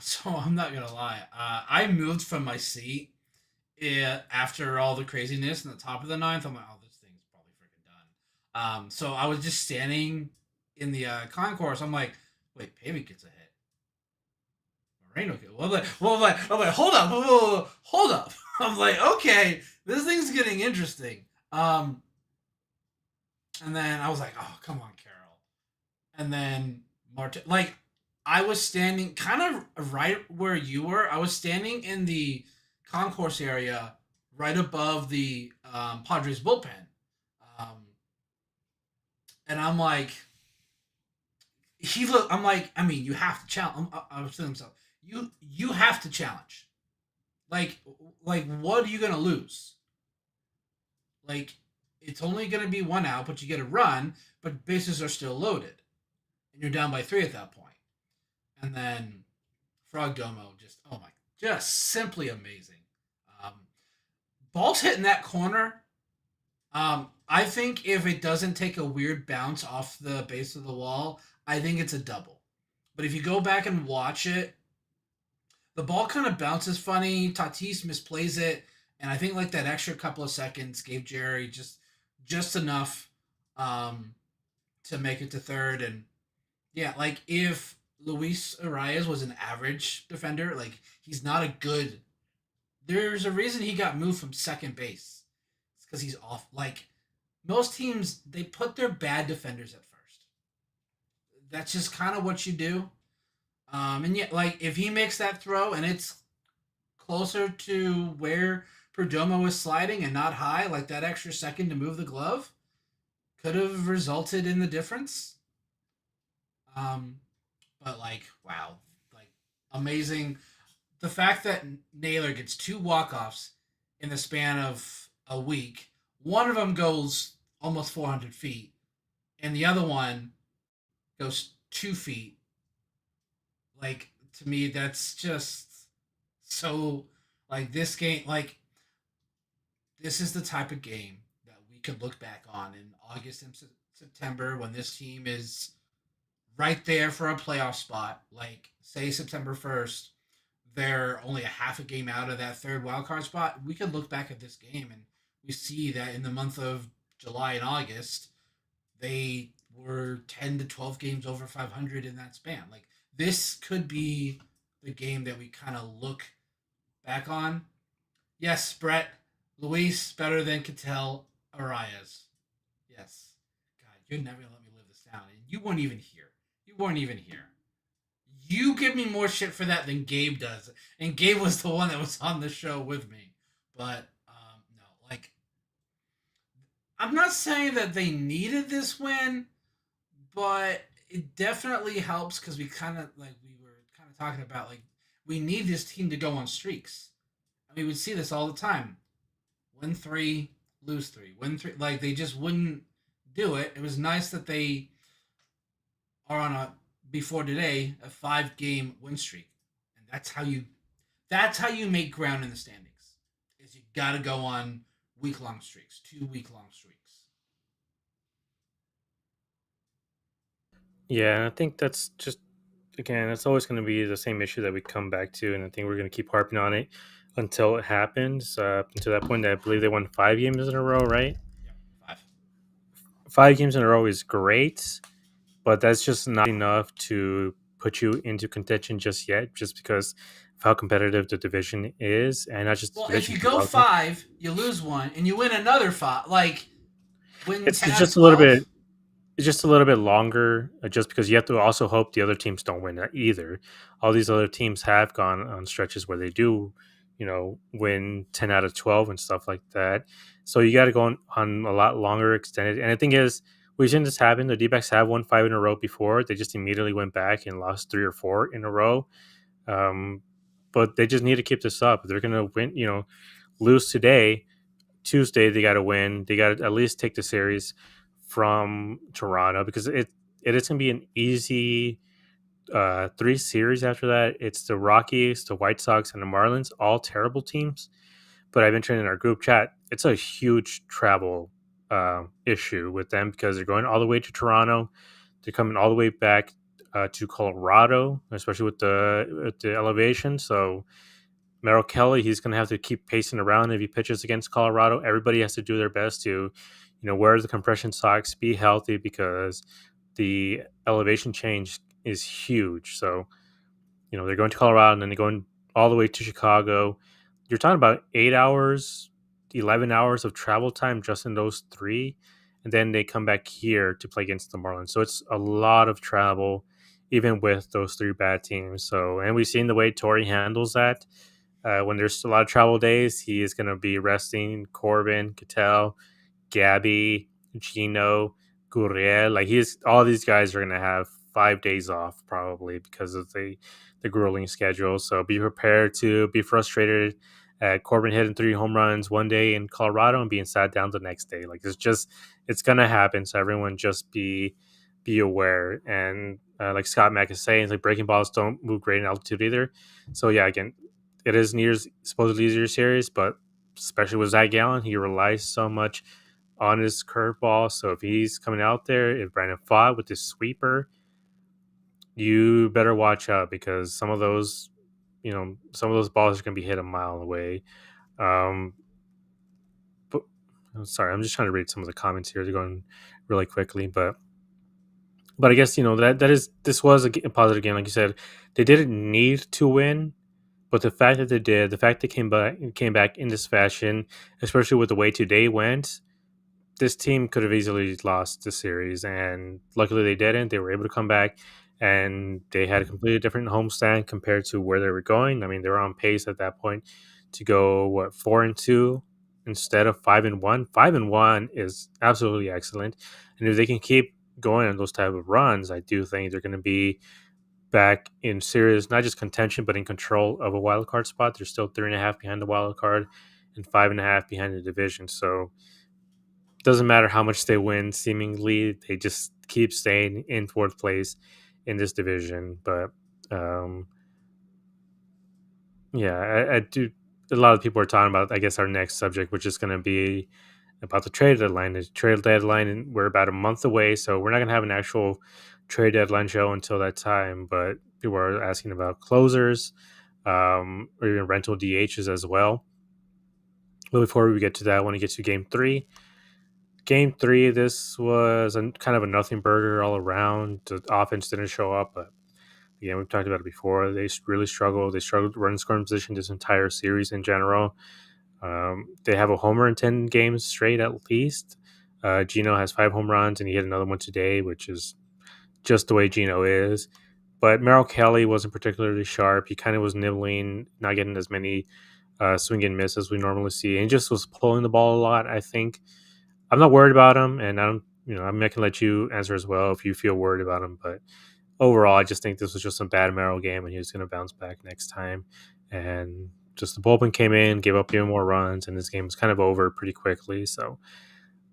So I'm not gonna lie. I moved from my seat after all the craziness in the top of the ninth. I'm like, oh, this thing's probably freaking done. So I was just standing in the concourse. I'm like, wait, Pavey gets a hit. Moreno gets. I'm like, hold up, hold up. I'm like, okay, this thing's getting interesting. Um, and then I was like, oh, come on, Carol. And then Martin, like, I was standing kind of right where you were. I was standing in the concourse area right above the Padres bullpen. Um, and I'm like, I'm like, I mean, you have to challenge. I was telling myself, you have to challenge. Like, what are you gonna lose? Like, it's only gonna be one out, but you get a run, but bases are still loaded, and you're down by three at that point. And then Frog Domo just, oh my, just simply amazing. Um, Ball's hitting that corner. I think if it doesn't take a weird bounce off the base of the wall, I think it's a double. But if you go back and watch it, the ball kind of bounces funny. Tatis misplays it, and I think like that extra couple of seconds gave Jerry just enough um, to make it to third. And yeah, like if Luis Arias was an average defender, like he's not a good. There's a reason he got moved from second base. It's because he's off. Like most teams, they put their bad defenders at first. That's just kind of what you do. And yet, like if he makes that throw and it's closer to where Perdomo was sliding and not high, like that extra second to move the glove could have resulted in the difference. Um, but like, wow, like amazing. The fact that Naylor gets two walk-offs in the span of a week, one of them goes almost 400 feet, and the other one goes 2 feet. Like to me, that's just so like this game. Like this is the type of game that we could look back on in August and September when this team is right there for a playoff spot. Like say September 1st, they're only a half a game out of that third wild card spot. We could look back at this game and we see that in the month of July and August, they were 10 to 12 games over 500 in that span. Like this could be the game that we kind of look back on. Yes, Brett, Luis better than Cattell Arias. Yes. God, you're never gonna let me live this down. And you weren't even here. You weren't even here. You give me more shit for that than Gabe does. And Gabe was the one that was on the show with me. But no, like I'm not saying that they needed this win, but it definitely helps because we kind of like we were kind of talking about like we need this team to go on streaks. I mean, we would see this all the time: win three, lose three, win three. Like they just wouldn't do it. It was nice that they are on a before today a 5 game win streak, and that's how you make ground in the standings. Is you got to go on week long streaks, 2 week long streaks. Yeah, and I think that's just again, that's always going to be the same issue that we come back to, and I think we're going to keep harping on it until it happens. To that point, I believe they won 5 games in a row, right? Yeah, 5. 5 games in a row is great, but that's just not enough to put you into contention just yet, just because of how competitive the division is, and not just the Well, if division, you the go wild card. 5, you lose one, and you win another 5. Like win It's 10 out of just a little 12. bit. It's just a little bit longer, just because you have to also hope the other teams don't win that either. All these other teams have gone on stretches where they do, win 10 out of 12 and stuff like that. So you got to go on a lot longer extended. And the thing is, we've seen this happen. The D-backs have won 5 in a row before. They just immediately went back and lost 3 or 4 in a row. Um, but they just need to keep this up. They're gonna win. Lose today. Tuesday they got to win. They got to at least take the series from Toronto, because it is going to be an easy 3 series after that. It's the Rockies, the White Sox, and the Marlins, all terrible teams. But I've been training in our group chat. It's a huge travel issue with them because they're going all the way to Toronto. They're coming all the way back to Colorado, especially with the elevation. So Merrill Kelly, he's going to have to keep pacing around if he pitches against Colorado. Everybody has to do their best to, wear the compression socks, be healthy, because the elevation change is huge. So, they're going to Colorado and then they're going all the way to Chicago. You're talking about 8 hours, 11 hours of travel time just in those three. And then they come back here to play against the Marlins. So it's a lot of travel, even with those three bad teams. So, and we've seen the way Torrey handles that. When there's a lot of travel days, he is going to be resting Corbin, Cattell, Gabby, Gino, Gurriel. Like he's all these guys are going to have 5 days off probably because of the grueling schedule. So be prepared to be frustrated at Corbin hitting 3 home runs one day in Colorado and being sat down the next day. Like it's going to happen. So everyone just be aware. And like Scott Mack is saying, like breaking balls don't move great in altitude either. So yeah, again, it is Near's supposedly easier series, but especially with Zach Gallen, he relies so much on his curveball. So if he's coming out there, if Brandon Pfaadt with his sweeper, you better watch out because some of those balls are going to be hit a mile away. Um, but I'm sorry, I'm just trying to read some of the comments here. They're going really quickly, but I guess this was a positive game, like you said. They didn't need to win, but the fact that they did, the fact they came back in this fashion, especially with the way today went, this team could have easily lost the series, and luckily they didn't. They were able to come back, and they had a completely different homestand compared to where they were going. I mean, they were on pace at that point to go 4-2 instead of 5-1. 5-1 is absolutely excellent, and if they can keep going on those type of runs, I do think they're going to be back in serious, not just contention, but in control of a wild card spot. They're still 3.5 behind the wild card and 5.5 behind the division. So doesn't matter how much they win, seemingly they just keep staying in fourth place in this division. But um, yeah, I do. A lot of people are talking about, I guess, our next subject, which is going to be about the trade deadline. The trade deadline, and we're about a month away, so we're not going to have an actual trade deadline show until that time, but people are asking about closers, or even rental DHs as well. But before we get to that, I want to get to game three. Game three, this was kind of a nothing burger all around. The offense didn't show up, but again, we've talked about it before. They really struggled. They struggled to run scoring position this entire series in general. They have a homer in 10 games straight at least. Gino has 5 home runs, and he hit another one today, which is just the way Gino is. But Merrill Kelly wasn't particularly sharp. He kind of was nibbling, not getting as many swing and miss as we normally see, and just was pulling the ball a lot. I think I'm not worried about him, and I don't. I'm not gonna let you answer as well if you feel worried about him. But overall, I just think this was just a bad Merrill game, and he was gonna bounce back next time. And just the bullpen came in, gave up even more runs, and this game was kind of over pretty quickly. So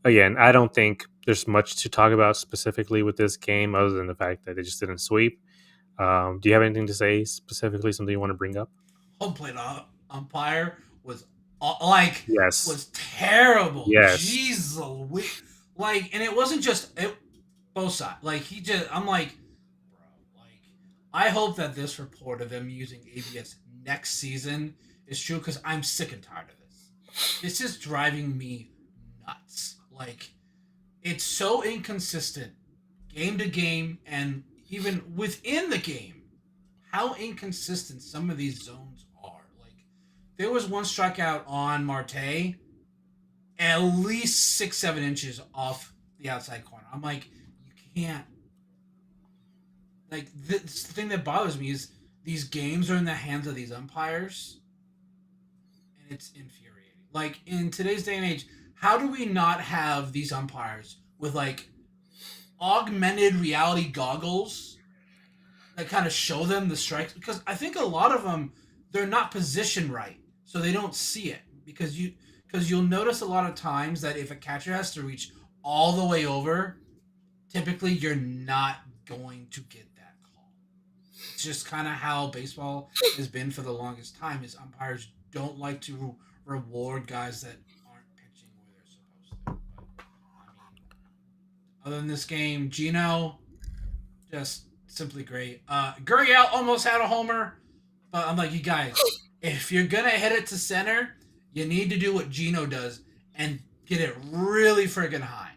again, I don't think there's much to talk about specifically with this game other than the fact that they just didn't sweep. Do you have anything to say specifically? Something you want to bring up? Home plate umpire was like Yes. was terrible. Yes. Jeez, like, and it wasn't just both sides. Like I'm like, bro, like, I hope that this report of them using ABS next season is true because I'm sick and tired of this. This is driving me nuts. Like, it's so inconsistent game to game and even within the game how inconsistent some of these zones are. Like, there was one strikeout on Marte at least 6-7 inches off the outside corner. I'm like, you can't. Like, the thing that bothers me is these games are in the hands of these umpires, and it's infuriating. Like, in today's day and age, how do we not have these umpires with like augmented reality goggles that kind of show them the strikes? Because I think a lot of them, they're not positioned right, so they don't see it. Because you'll notice a lot of times that if a catcher has to reach all the way over, typically you're not going to get that call. It's just kind of how baseball has been for the longest time. Is umpires don't like to reward guys that aren't pitching where they're supposed to. But I mean, other than this game, Gino just simply great. Gurriel almost had a homer, but I'm like, you guys, if you're gonna hit it to center, you need to do what Gino does and get it really friggin' high.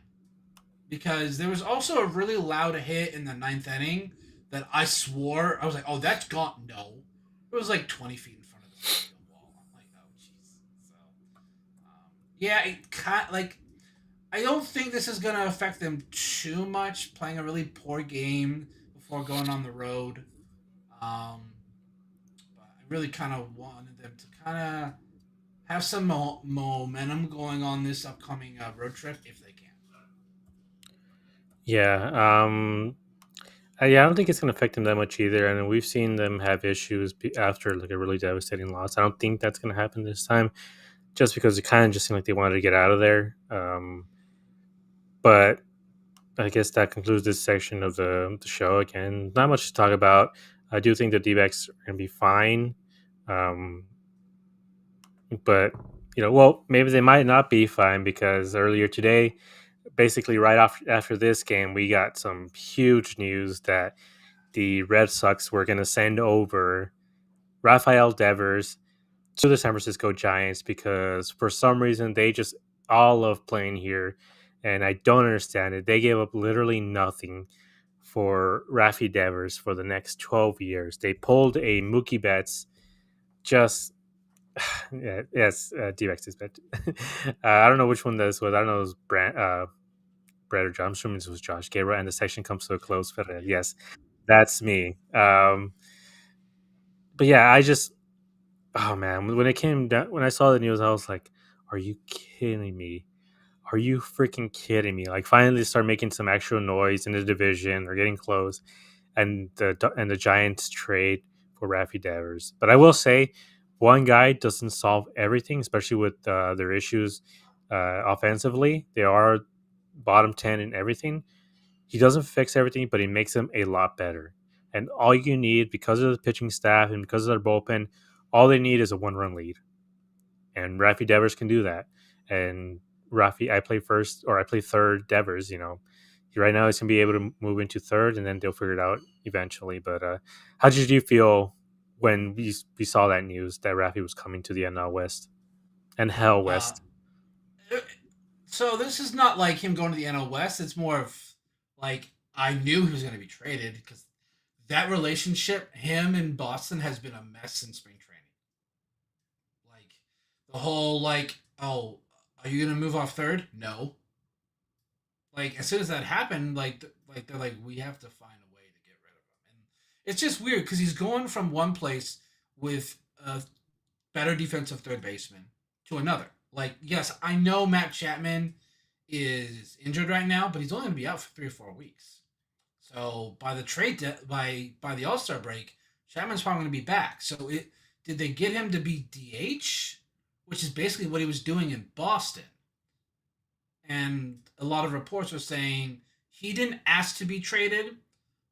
Because there was also a really loud hit in the ninth inning that I swore I was like, oh, that's gone. No, it was like 20 feet in front of the wall. I'm like, oh, jeez. So, yeah, it kind like I don't think this is going to affect them too much. Playing a really poor game before going on the road, um, but I really kind of wanted them to kind of have some momentum going on this upcoming road trip if they can. Yeah. Yeah, I don't think it's going to affect them that much either. And we've seen them have issues after like a really devastating loss. I don't think that's going to happen this time, just because it kind of just seemed like they wanted to get out of there. But I guess that concludes this section of the show. Again, not much to talk about. I do think the D-backs are going to be fine. Um, but, well, maybe they might not be fine because earlier today, basically right after this game, we got some huge news that the Red Sox were going to send over Rafael Devers to the San Francisco Giants because for some reason they just all love playing here, and I don't understand it. They gave up literally nothing for Rafi Devers for the next 12 years. They pulled a Mookie Betts, just yeah, yes, Dbacks Dispatch. I don't know which one this was. I don't know if it was Brad or John. I'm assuming this was Josh Gabra, and the section comes to a close. Ferrer. Yes, that's me. But yeah, oh man, when it came down, when I saw the news, I was like, "Are you kidding me? Are you freaking kidding me?" Like, finally, start making some actual noise in the division. They're getting close, and the Giants trade for Rafi Devers. But I will say, one guy doesn't solve everything, especially with their issues offensively. They are bottom 10 in everything. He doesn't fix everything, but he makes them a lot better. And all you need, because of the pitching staff and because of their bullpen, all they need is a one-run lead. And Rafi Devers can do that. And Rafi, I play first or I play third. Devers, Right now, he's gonna be able to move into third, and then they'll figure it out eventually. But how did you feel when we saw that news that Rafi was coming to the NL West and Hell Uh, West? so this is not like him going to the NL West. It's more of like I knew he was going to be traded because that relationship, him and Boston, has been a mess in spring training. Like the whole oh, are you going to move off third? No. Like as soon as that happened, like they're like we have to find a way to get rid of him, and it's just weird because he's going from one place with a better defensive third baseman to another. Like yes, I know Matt Chapman is injured right now, but he's only going to be out for 3 or 4 weeks. So by the by the All Star break, Chapman's probably going to be back. So did they get him to be DH, which is basically what he was doing in Boston? And a lot of reports were saying he didn't ask to be traded,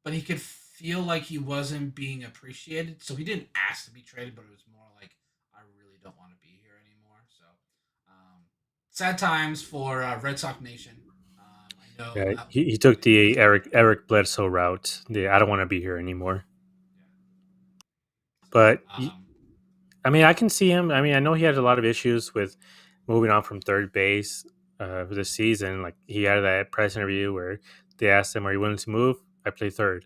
but he could feel like he wasn't being appreciated. So he didn't ask to be traded, but it was more like, I really don't want to be here anymore. So sad times for Red Sox Nation. I know. Yeah, he took They the lost. Eric Bledsoe route. The I don't want to be here anymore. Yeah. So But I mean, I can see him. I mean, I know he had a lot of issues with moving on from third base for the season. Like he had that press interview where they asked him, "Are you willing to move?" I play third.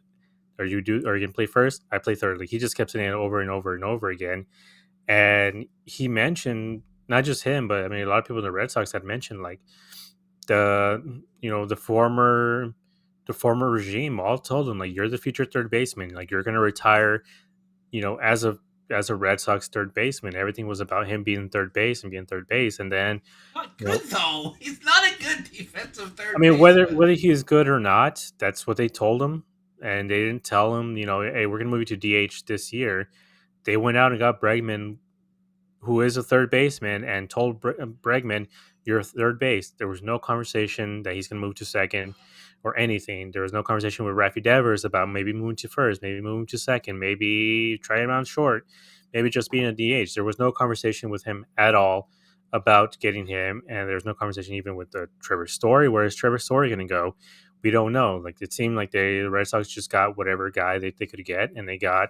Are you gonna play first? I play third. Like he just kept saying it over and over and over again. And he mentioned not just him, but I mean a lot of people in the Red Sox had mentioned like the former regime all told him like you're the future third baseman. Like you're gonna retire, as a Red Sox third baseman. Everything was about him being third base and being third base. And then, not you know, good though. He's not a good defensive I third mean, whether baseman. he is good or not, that's what they told him, and they didn't tell him, hey, we're gonna move you to DH this year. They went out and got Bregman, who is a third baseman, and told Bregman, "You're third base." There was no conversation that he's going to move to second or anything. There was no conversation with Rafi Devers about maybe moving to first, maybe moving to second, maybe trying him on short, maybe just being a DH. There was no conversation with him at all about getting him, and there's no conversation even with the Trevor Story. Where is Trevor Story going to go? We don't know. Like it seemed like the Red Sox just got whatever guy they could get, and they got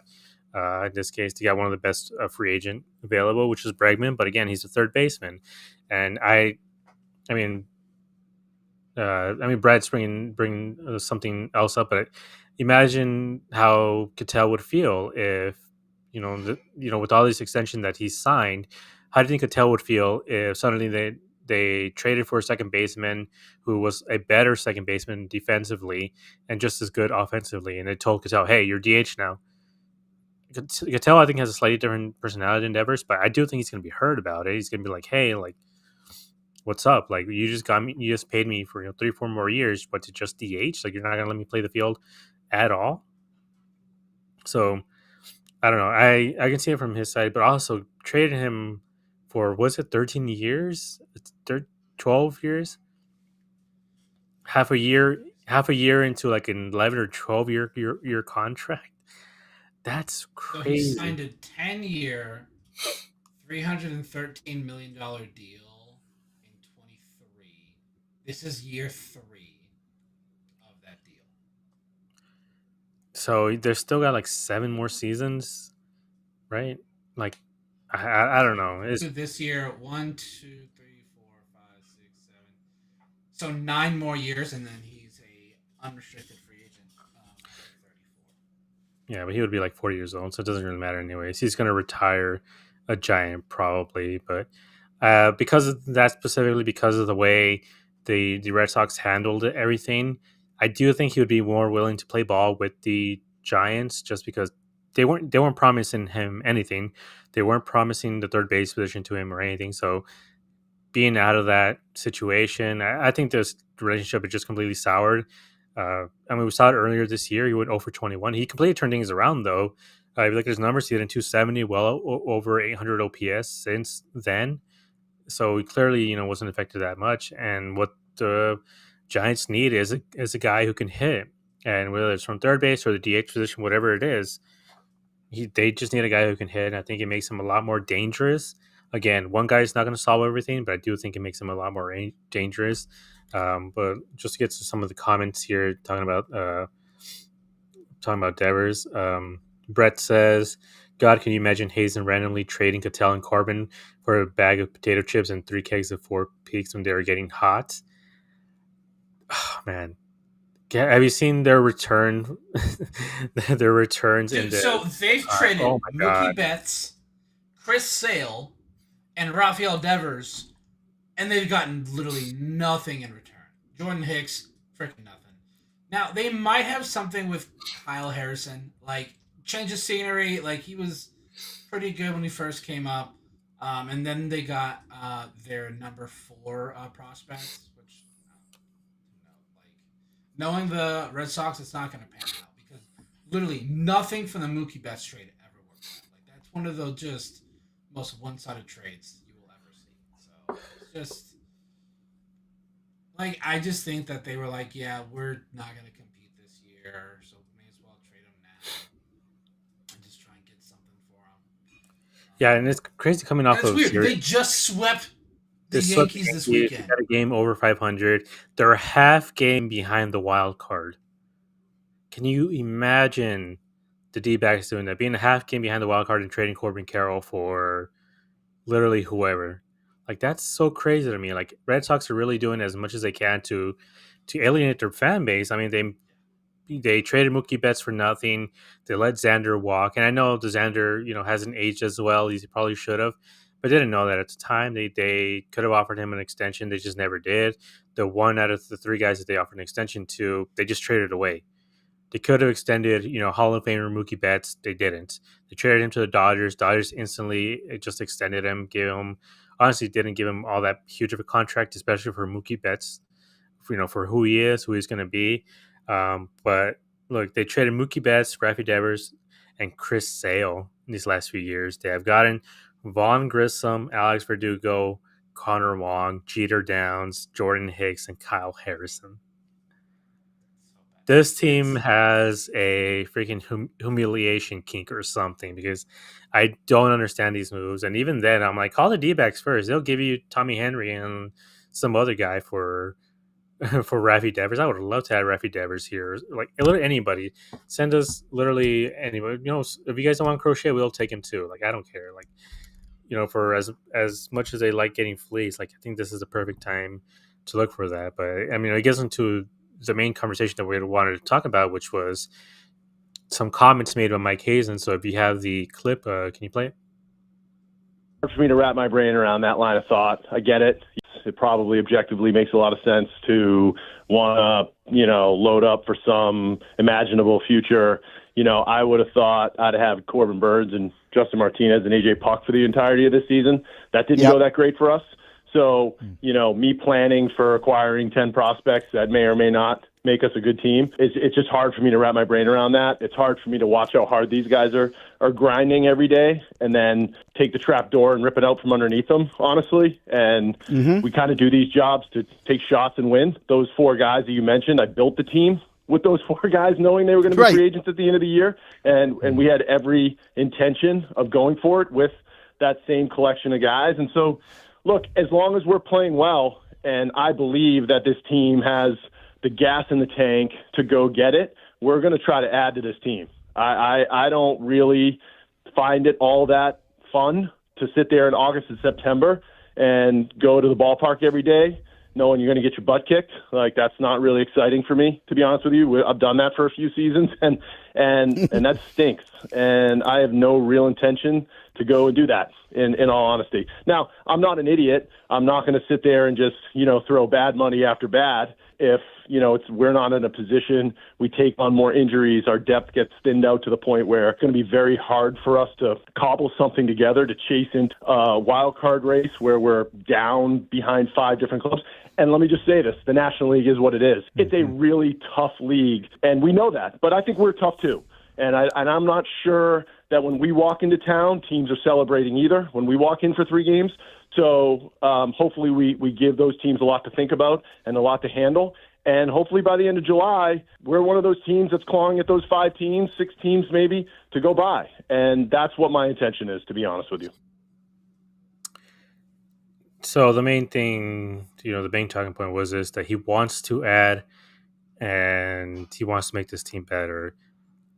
in this case, they got one of the best free agent available, which is Bregman. But again, he's a third baseman, and I mean, Brad's bringing something else up, but imagine how Cattell would feel if with all this extension that he's signed. How do you think Cattell would feel if suddenly they traded for a second baseman who was a better second baseman defensively and just as good offensively, and they told Cattell, "Hey, you're DH now." Cattell, I think, has a slightly different personality than Devers, but I do think he's going to be heard about it. He's going to be like, "Hey, like, what's up? Like, you just got me, you just paid me for 3, 4 more years, but to just DH, like, you're not going to let me play the field at all." So I don't know. I can see it from his side, but also traded him for was it 13 years, 12 years, half a year into like an 11 or 12 year contract. That's So he crazy. signed a 10-year, $313 million deal in 23. This is year 3 of that deal. So they're still got like 7 more seasons, right? Like, I don't So know. It's this year, one, two, three, four, five, six, seven. So 9 more years, and then he's a unrestricted free agent when he's 34. Yeah, but he would be like 40 years old, so it doesn't really matter anyways. He's gonna retire a Giant probably, but because of that, specifically because of the way the Red Sox handled everything, I do think he would be more willing to play ball with the Giants, just because they weren't promising him anything. They weren't promising the third base position to him or anything. So being out of that situation, I think this relationship is just completely soured. I mean, we saw it earlier this year. He went 0 for 21. He completely turned things around, though. If you look at his numbers, he had in 270, well over 800 OPS since then. So he clearly, wasn't affected that much. And what the Giants need is a guy who can hit. And whether it's from third base or the DH position, whatever it is, they just need a guy who can hit. And I think it makes him a lot more dangerous. Again, one guy is not going to solve everything, but I do think it makes him a lot more dangerous But just to get to some of the comments here, talking about Devers. Brett says, "God, can you imagine Hazen randomly trading Cattell and Corbin for a bag of potato chips and 3 kegs of Four Peaks when they were getting hot?" Oh, man, have you seen their return? Their returns in Dude, the so they've oh traded my god, Mookie Betts, Chris Sale, and Rafael Devers, and they've gotten literally nothing in return. Jordan Hicks, freaking nothing. Now they might have something with Kyle Harrison, like change of scenery. Like he was pretty good when he first came up, and then they got their number 4 prospect, which like knowing the Red Sox, it's not going to pan out because literally nothing from the Mookie Betts trade ever worked out. Like that's one of the just most one-sided trades you will ever see. So it's just like I just think that they were like, yeah, we're not going to compete this year, so may as well trade him now and just try and get something for him. yeah, and it's crazy coming And off it's of weird. series. They just swept the They swept the Yankees this Yankees. They weekend. got a game over 500. They're half game behind the wild card. Can you imagine the D-backs doing that? Being a half game behind the wild card and trading Corbin Carroll for literally whoever. Like that's so crazy to me. Like Red Sox are really doing as much as they can to alienate their fan base. I mean, they traded Mookie Betts for nothing. They let Xander walk, and I know the Xander hasn't aged as well as he probably should have, but they didn't know that at the time. They could have offered him an extension. They just never did. The one out of the 3 guys that they offered an extension to, they just traded away. They could have extended, Hall of Famer Mookie Betts. They didn't. They traded him to the Dodgers. Dodgers instantly just extended him, honestly didn't give him all that huge of a contract, especially for Mookie Betts, for who he is, who he's going to be. But look, they traded Mookie Betts, Rafi Devers, and Chris Sale in these last few years. They have gotten Vaughn Grissom, Alex Verdugo, Connor Wong, Jeter Downs, Jordan Hicks, and Kyle Harrison. So bad. This team It's has a freaking humiliation kink or something because I don't understand these moves. And even then, I'm like, call the D-backs first. They'll give you Tommy Henry and some other guy for for Rafi Devers. I would love to have Rafi Devers here. Like literally anybody, send us literally anybody. If you guys don't want Crochet, we'll take him too. Like I don't care. Like for as much as they like getting fleas, like I think this is the perfect time to look for that. But I mean, it gets into the main conversation that we wanted to talk about, which was some comments made by Mike Hazen. So if you have the clip, can you play it? Hard for me to wrap my brain around that line of thought. I get it. It probably objectively makes a lot of sense to want to, load up for some imaginable future. I would have thought I'd have Corbin Burns and Justin Martinez and AJ Puck for the entirety of this season. That didn't go that great for us. So, me planning for acquiring 10 prospects that may or may not make us a good team, it's just hard for me to wrap my brain around that. It's hard for me to watch how hard these guys are grinding every day and then take the trap door and rip it out from underneath them, honestly. And we kind of do these jobs to take shots and win. Those 4 guys that you mentioned, I built the team with those 4 guys knowing they were going to be free agents at the end of the year. And we had every intention of going for it with that same collection of guys. And so, look, as long as we're playing well, and I believe that this team has the gas in the tank to go get it, we're going to try to add to this team. I don't really find it all that fun to sit there in August and September and go to the ballpark every day knowing you're going to get your butt kicked. Like, that's not really exciting for me, to be honest with you. I've done that for a few seasons, and that stinks. And I have no real intention to go and do that, in all honesty. Now, I'm not an idiot. I'm not going to sit there and just, throw bad money after bad. If, we're not in a position, we take on more injuries, our depth gets thinned out to the point where it's going to be very hard for us to cobble something together to chase into a wild card race where we're down behind 5 different clubs. And let me just say this, the National League is what it is. It's a really tough league, and we know that, but I think we're tough too. And I'm not sure that when we walk into town, teams are celebrating either when we walk in for 3 games. So hopefully we give those teams a lot to think about and a lot to handle. And hopefully by the end of July, we're one of those teams that's clawing at those 5 teams, 6 teams maybe, to go by. And that's what my intention is, to be honest with you. So the main thing, the main talking point was this that he wants to add and he wants to make this team better.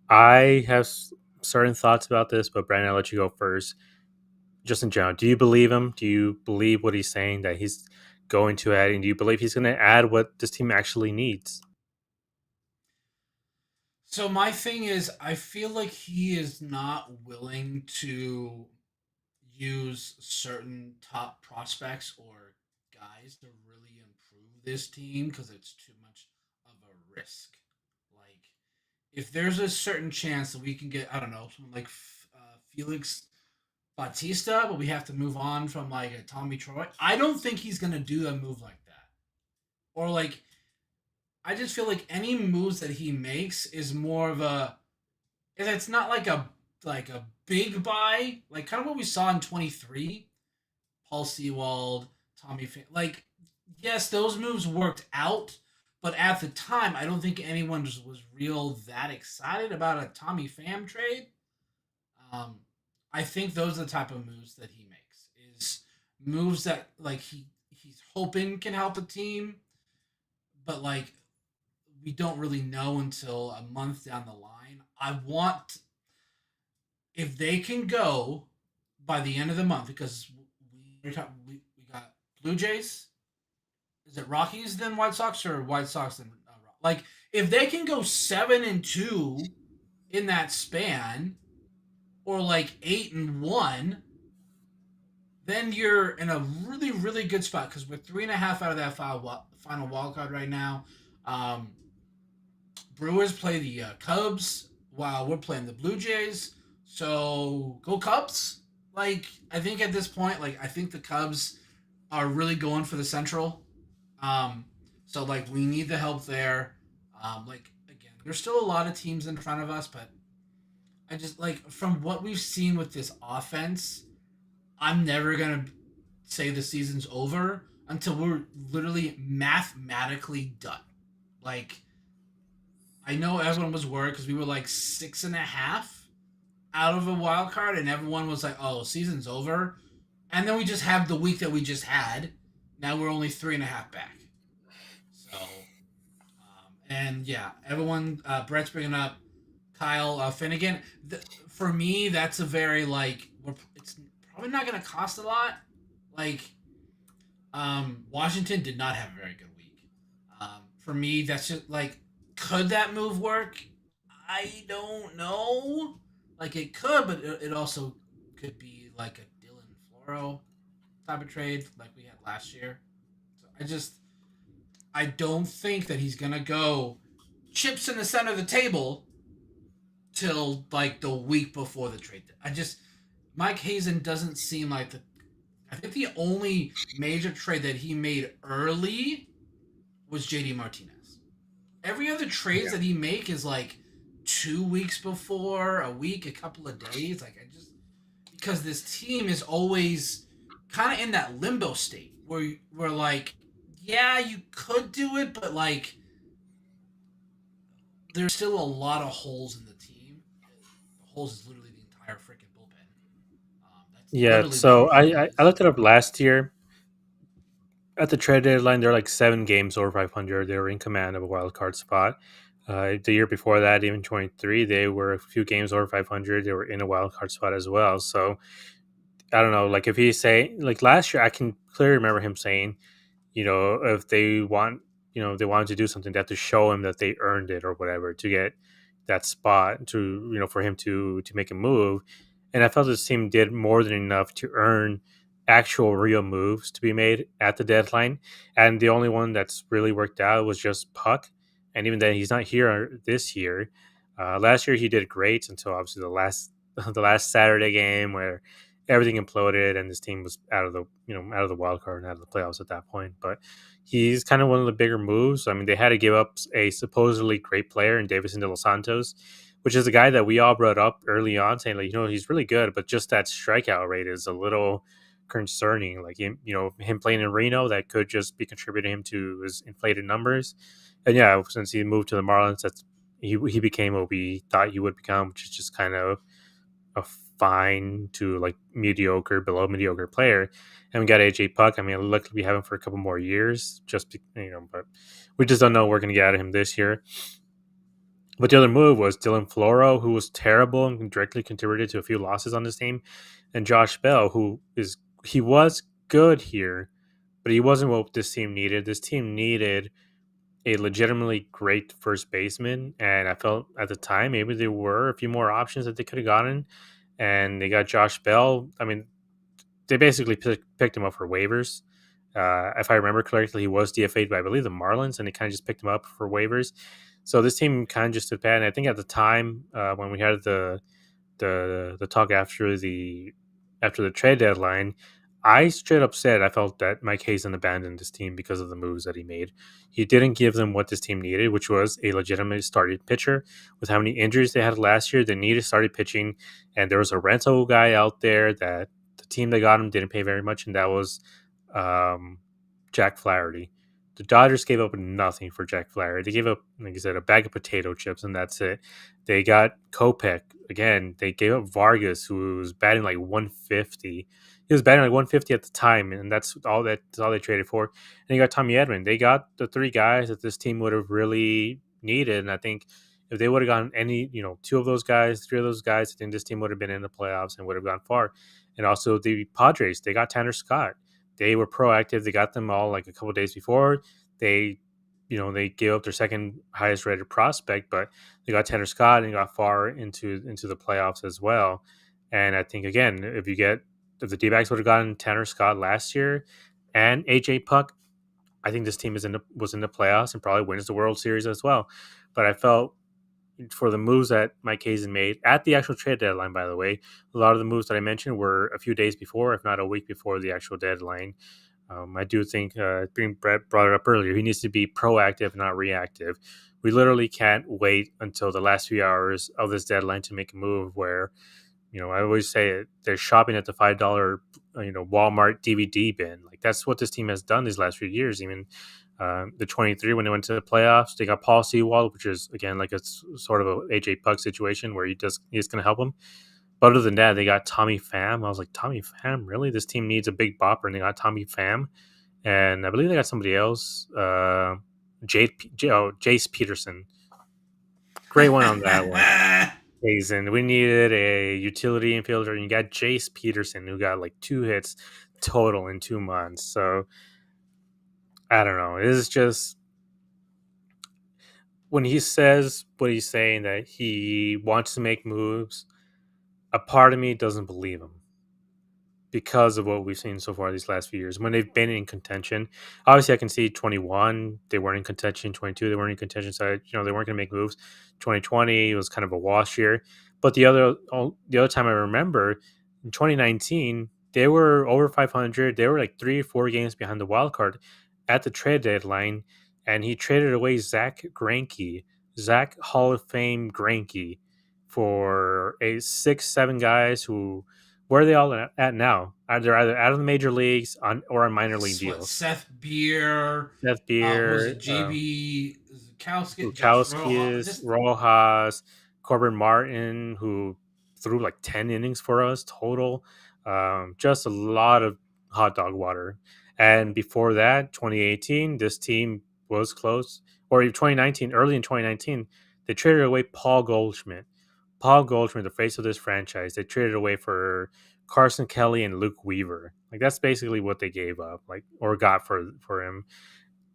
I have certain thoughts about this, but Brandon, I'll let you go first. Just in general, do you believe him? Do you believe what he's saying that he's going to add? And do you believe he's going to add what this team actually needs? So my thing is, I feel like he is not willing to use certain top prospects or guys to really improve this team because it's too much of a risk. Like, if there's a certain chance that we can get, I don't know, someone like Felix Bautista, but we have to move on from like a Tommy Troy, I don't think he's gonna do a move like that. Or like, I just feel like any moves that he makes is more of a, and it's not like a big buy, like kind of what we saw in 23. Paul Sewald, like, yes, those moves worked out, but at the time, I don't think anyone was real that excited about a Tommy Pham trade. Um, I think those are the type of moves that he makes. Is moves that like he's hoping can help a team, but like we don't really know until a month down the line. I want, if they can go by the end of the month, because we got Blue Jays. Is it Rockies then White Sox, or White Sox then like, if they can go 7-2 in that span, or like 8-1, then you're in a really really good spot because we're 3.5 out of that final wild card right now. Um, Brewers play the Cubs while we're playing the Blue Jays. So go Cubs! Like, I think at this point, like, I think the Cubs are really going for the Central. Um, so like we need the help there. Like, again, there's still a lot of teams in front of us, but I just like, from what we've seen with this offense, I'm never gonna say the season's over until we're literally mathematically done. Like, I know everyone was worried because we were like 6.5 out of a wild card, and everyone was like, "Oh, season's over." And then we just have the week that we just had. Now we're only 3.5 back. So, and yeah, everyone, Brett's bringing up Kyle Finnegan. For me, that's a very like, it's probably not going to cost a lot. Like, Washington did not have a very good week. For me, that's just like, could that move work? I don't know. Like, it could, but it also could be like a Dylan Floro type of trade like we had last year. So I don't think that he's gonna go chips in the center of the table till like the week before the trade. Mike Hazen doesn't seem like the. I think the only major trade that he made early was JD Martinez. Every other trades that he make is like 2 weeks before, a week, a couple of days. Like, I just, because this team is always kind of in that limbo state where we're like, yeah, you could do it, but like there's still a lot of holes in the team. The holes is literally the entire freaking bullpen. That's Yeah, literally the so only thing I is. looked it up last year. At the trade deadline, they're like 7 games over 500. They were in command of a wild card spot. The year before that, even 23, they were a few games over 500. They were in a wild card spot as well. So I don't know. Like, if he's saying, like, last year, I can clearly remember him saying, if they want, if they wanted to do something, they have to show him that they earned it or whatever to get that spot to, for him to make a move. And I felt this team did more than enough to earn actual real moves to be made at the deadline. And the only one that's really worked out was just Puck. And even then, he's not here this year. Last year he did great until obviously the last the last Saturday game where everything imploded and this team was out of the wild card and out of the playoffs at that point. But he's kind of one of the bigger moves. I mean, they had to give up a supposedly great player in Davison De Los Santos, which is a guy that we all brought up early on, saying like, he's really good, but just that strikeout rate is a little concerning. Like him playing in Reno, that could just be contributing him to his inflated numbers. And yeah, since he moved to the Marlins, he became what we thought he would become, which is just kind of a fine to like mediocre, below mediocre player. And we got AJ Puck. I mean, luckily we have him for a couple more years, but we just don't know what we're going to get out of him this year. But the other move was Dylan Floro, who was terrible and directly contributed to a few losses on this team, and Josh Bell, he was good here, but he wasn't what this team needed. This team needed a legitimately great first baseman, and I felt at the time maybe there were a few more options that they could have gotten, and they got Josh Bell. I mean, they basically picked him up for waivers. If I remember correctly, he was DFA'd by I believe the Marlins, and they kind of just picked him up for waivers. So this team kind of just did bad. And I think at the time when we had the talk after the trade deadline, I straight up said I felt that Mike Hazen abandoned this team because of the moves that he made. He didn't give them what this team needed, which was a legitimate starting pitcher. With how many injuries they had last year, they needed starting pitching, and there was a rental guy out there that the team that got him didn't pay very much, and that was um, Jack Flaherty. The Dodgers gave up nothing for Jack Flaherty. They gave up, like I said, a bag of potato chips, and that's it. They got Kopech again. They gave up Vargas, who was batting like 150. He was batting like 150 at the time, and that's all they traded for. And you got Tommy Edman. They got the three guys that this team would have really needed. And I think if they would have gotten two of those guys, three of those guys, I think this team would have been in the playoffs and would have gone far. And also the Padres, they got Tanner Scott. They were proactive. They got them all like a couple days before. They, they gave up their second highest rated prospect, but they got Tanner Scott and got far into the playoffs as well. And I think again, if the D-backs would have gotten Tanner Scott last year and AJ Puck, I think this team was in the playoffs and probably wins the World Series as well. But I felt for the moves that Mike Hazen made at the actual trade deadline, by the way, a lot of the moves that I mentioned were a few days before, if not a week before the actual deadline. I do think, Brett brought it up earlier, he needs to be proactive, not reactive. We literally can't wait until the last few hours of this deadline to make a move where, I always say it, they're shopping at the $5, Walmart DVD bin. Like that's what this team has done these last few years. Even the 23 when they went to the playoffs, they got Paul Sewald, which is again like a sort of a AJ Puck situation where he's going to help them. But other than that, they got Tommy Pham. I was like, Tommy Pham, really? This team needs a big bopper, and they got Tommy Pham, and I believe they got somebody else, Jace Peterson. Great one on that one. And we needed a utility infielder, and you got Jace Peterson, who got like 2 hits total in 2 months. So I don't know. It's just when he says what he's saying that he wants to make moves, a part of me doesn't believe him because of what we've seen so far these last few years when they've been in contention. Obviously, I can see 21 they weren't in contention, 22 they weren't in contention, so they weren't going to make moves. 2020 was kind of a wash year, but the other time I remember in 2019 they were over 500. They were like 3 or 4 games behind the wild card at the trade deadline, and he traded away Zach Hall of Fame Greinke, for a 6-7 guys who, where are they all at now? They're either out of the major leagues or on minor league deals. Seth Beer, was it JB Bukowskis, Rojas, Corbin Martin, who threw like 10 innings for us total. Just a lot of hot dog water. And before that, 2018, this team was close. Or 2019, early in 2019, they traded away Paul Goldschmidt. The face of this franchise. They traded away for Carson Kelly and Luke Weaver. Like that's basically what they gave up, or got for him.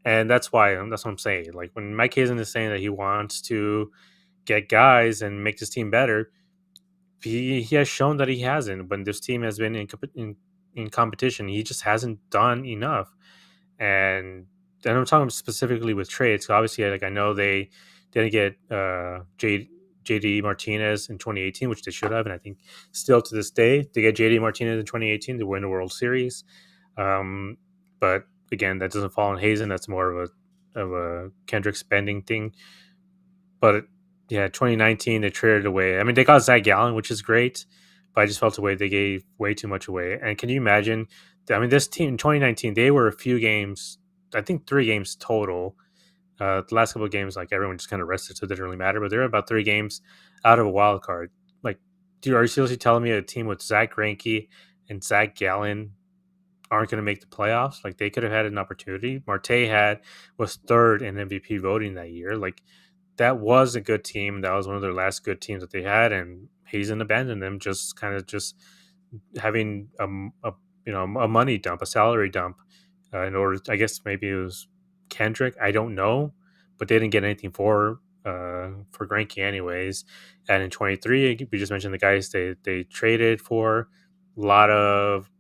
And that's what I'm saying. Like when Mike Hazen is saying that he wants to get guys and make this team better, he has shown that he hasn't. When this team has been in competition, he just hasn't done enough. And I'm talking specifically with trades. So obviously, I know they didn't get JD Martinez in 2018, which they should have, and I think still to this day they get JD Martinez in 2018 to win the World Series. But again, that doesn't fall on Hazen. That's more of a Kendrick spending thing. But yeah, 2019 they traded away. I mean, they got Zach Gallen, which is great, but I just felt they gave way too much away. And can you imagine? I mean, this team in 2019 they were a few games, I think 3 games total. The last couple of games, like everyone just kind of rested, so it didn't really matter. But they were about 3 games out of a wild card. Like are you seriously telling me a team with Zach Greinke and Zach Gallen aren't going to make the playoffs? Like they could have had an opportunity. Marte had was third in MVP voting that year. Like that was a good team. That was one of their last good teams that they had, and Hazen abandoned them. Just kind of just having a a money dump, a salary dump, in order. I guess maybe it was Kendrick. I don't know, but they didn't get anything for Greinke anyways. And in 23, we just mentioned the guys they traded for a lot of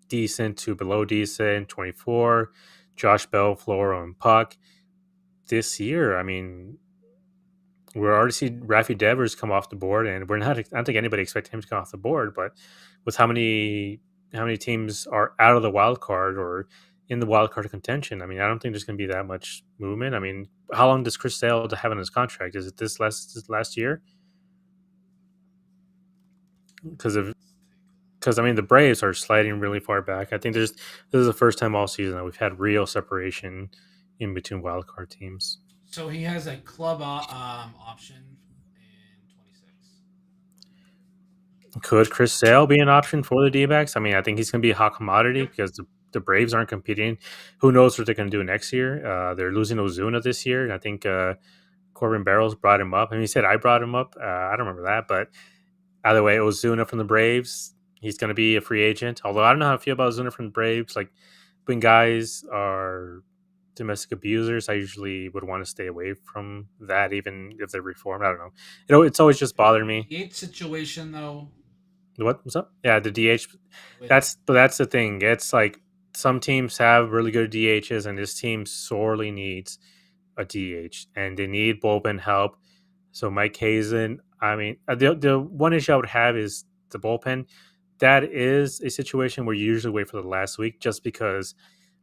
decent to below decent. 24, Josh Bell, Floro, and Puck. This year, I mean, we're already seeing Rafi Devers come off the board, and we're not. I don't think anybody expected him to come off the board, but with how many teams are out of the wild card or in the wild card contention, I mean, I don't think there's going to be that much movement. I mean, how long does Chris Sale have in his contract? Is it this last year? Because of because I mean, the Braves are sliding really far back. I think this is the first time all season that we've had real separation in between wild card teams. So he has a club option in 26. Could Chris Sale be an option for the D-backs? I mean, I think he's going to be a hot commodity Yep. because the Braves aren't competing. Who knows what they're going to do next year? They're losing Ozuna this year, and I think Corbin Barrows brought him up. And he said I brought him up. I don't remember that, but either way, Ozuna from the Braves, he's going to be a free agent. Although I don't know how I feel about Ozuna from the Braves. Like when guys are domestic abusers, I usually would want to stay away from that, even if they're reformed. I don't know. It's always just bothered me. The eight situation though What's up? Yeah, the DH. with That's the thing. It's like some teams have really good DHs, and this team sorely needs a DH, and they need bullpen help. So Mike Hazen. I mean, the one issue I would have is the bullpen. That is a situation where you usually wait for the last week, just because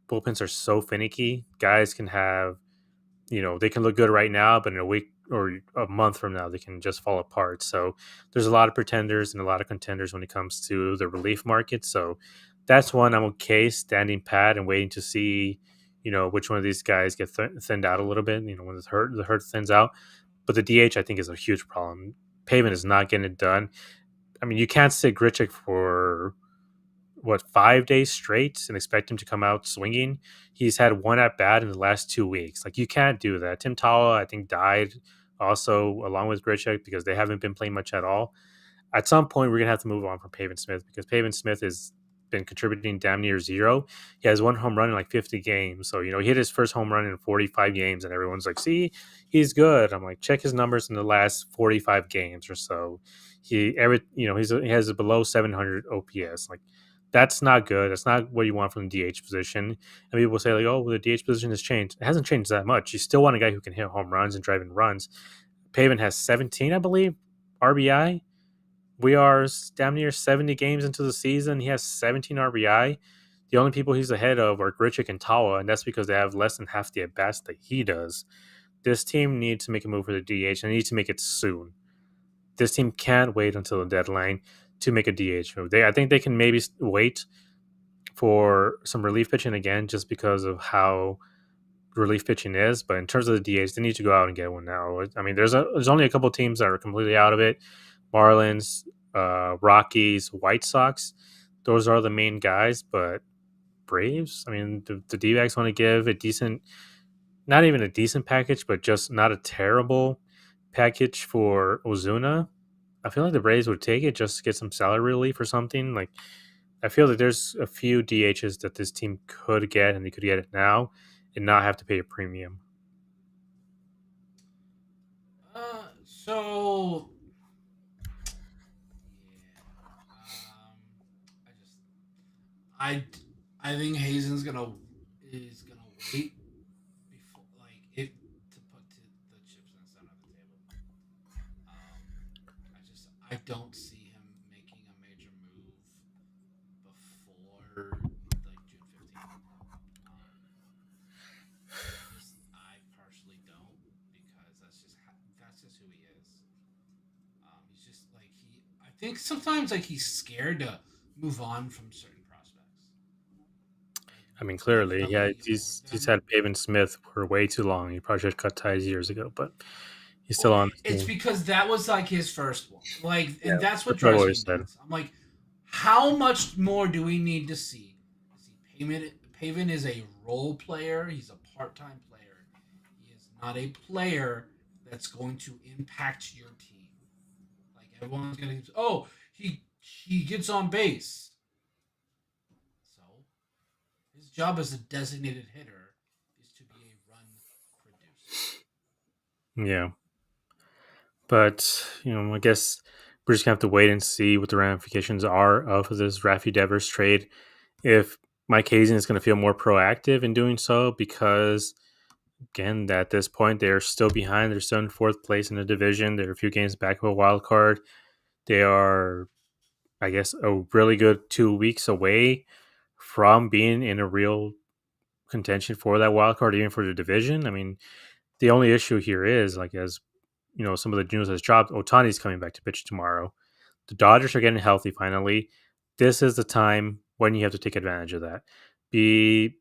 bullpens are so finicky. Guys can have they can look good right now, but in a week or a month from now, they can just fall apart. So there's a lot of pretenders and a lot of contenders when it comes to the relief market. So that's one I'm okay standing pat and waiting to see, which one of these guys get thinned out a little bit. When the hurt thins out. But the DH I think is a huge problem. Pavement is not getting it done. I mean, you can't sit Grichuk for 5 days straight and expect him to come out swinging. He's had one at bat in the last 2 weeks. Like you can't do that. Tim Tawa, I think, died also along with Grichuk because they haven't been playing much at all. At some point, we're gonna have to move on from Pavin Smith because Pavin Smith has been contributing damn near zero. He has one home run in like 50 games. So, he hit his first home run in 45 games, and everyone's like, see, he's good. I'm like, check his numbers in the last 45 games or so. He has a below 700 OPS. Like, that's not good. That's not what you want from the DH position. And people say, like, oh, well, the DH position has changed. It hasn't changed that much. You still want a guy who can hit home runs and drive in runs. Pavin has 17, I believe, RBI. We are damn near 70 games into the season. He has 17 RBI. The only people he's ahead of are Grichuk and Tawa, and that's because they have less than half the at bats that he does. This team needs to make a move for the DH, and they need to make it soon. This team can't wait until the deadline to make a DH move. I think they can maybe wait for some relief pitching again, just because of how relief pitching is. But in terms of the DH, they need to go out and get one now. I mean, there's only a couple teams that are completely out of it: Marlins, Rockies, White Sox. Those are the main guys. But Braves, I mean, the D-backs want to give a decent, not even a decent package, but just not a terrible package for Ozuna. I feel like the Braves would take it just to get some salary relief or something. Like, I feel that there's a few DHs that this team could get, and they could get it now and not have to pay a premium. So yeah, I just I I think Hazen's gonna is gonna wait before like it to put the chips in the center of the table. I don't see him making a major move before like June 15th. I personally don't because that's just who he is. He's just like he. I think sometimes like he's scared to move on from certain prospects. Like I mean, clearly, yeah, definitely, he he's overlooked he's them. had Pavin Smith for way too long. He probably should have cut ties years ago. But He's still Well, on the it's team. because that was like his first one. Like, Yeah, and that's what that's what I've drives me always said. nuts. I'm like, how much more do we need to see? See, Pavin is a role player. He's a part-time player. He is not a player that's going to impact your team. Like everyone's gonna, oh, he gets on base. So his job as a designated hitter is to be a run producer. Yeah, but I guess we're just gonna have to wait and see what the ramifications are of this Rafi Devers trade. If Mike Hazen is going to feel more proactive in doing so, because again, at this point, they're still behind. They're still in fourth place in the division. They're a few games back of a wild card. They are, I guess, a really good 2 weeks away from being in a real contention for that wild card, even for the division. I mean, the only issue here is, like, as some of the news has dropped, Otani's coming back to pitch tomorrow. The Dodgers are getting healthy finally. This is the time when you have to take advantage of that. Be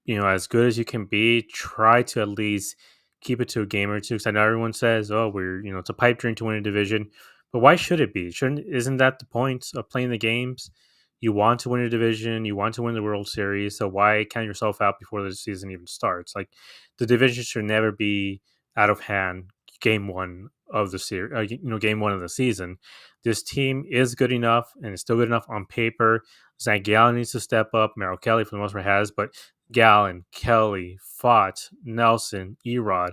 as good as you can be. Try to at least keep it to a game or two. Because I know everyone says, "Oh, it's a pipe dream to win a division," but why should it be? Shouldn't Isn't that the point of playing the games? You want to win a division. You want to win the World Series. So why count yourself out before the season even starts? Like, the division should never be out of hand. Game one of the series, game one of the season. This team is good enough, and it's still good enough on paper. Zach Gallen needs to step up. Merrill Kelly, for the most part, has, but Gallen, Kelly, Fott, Nelson, Erod,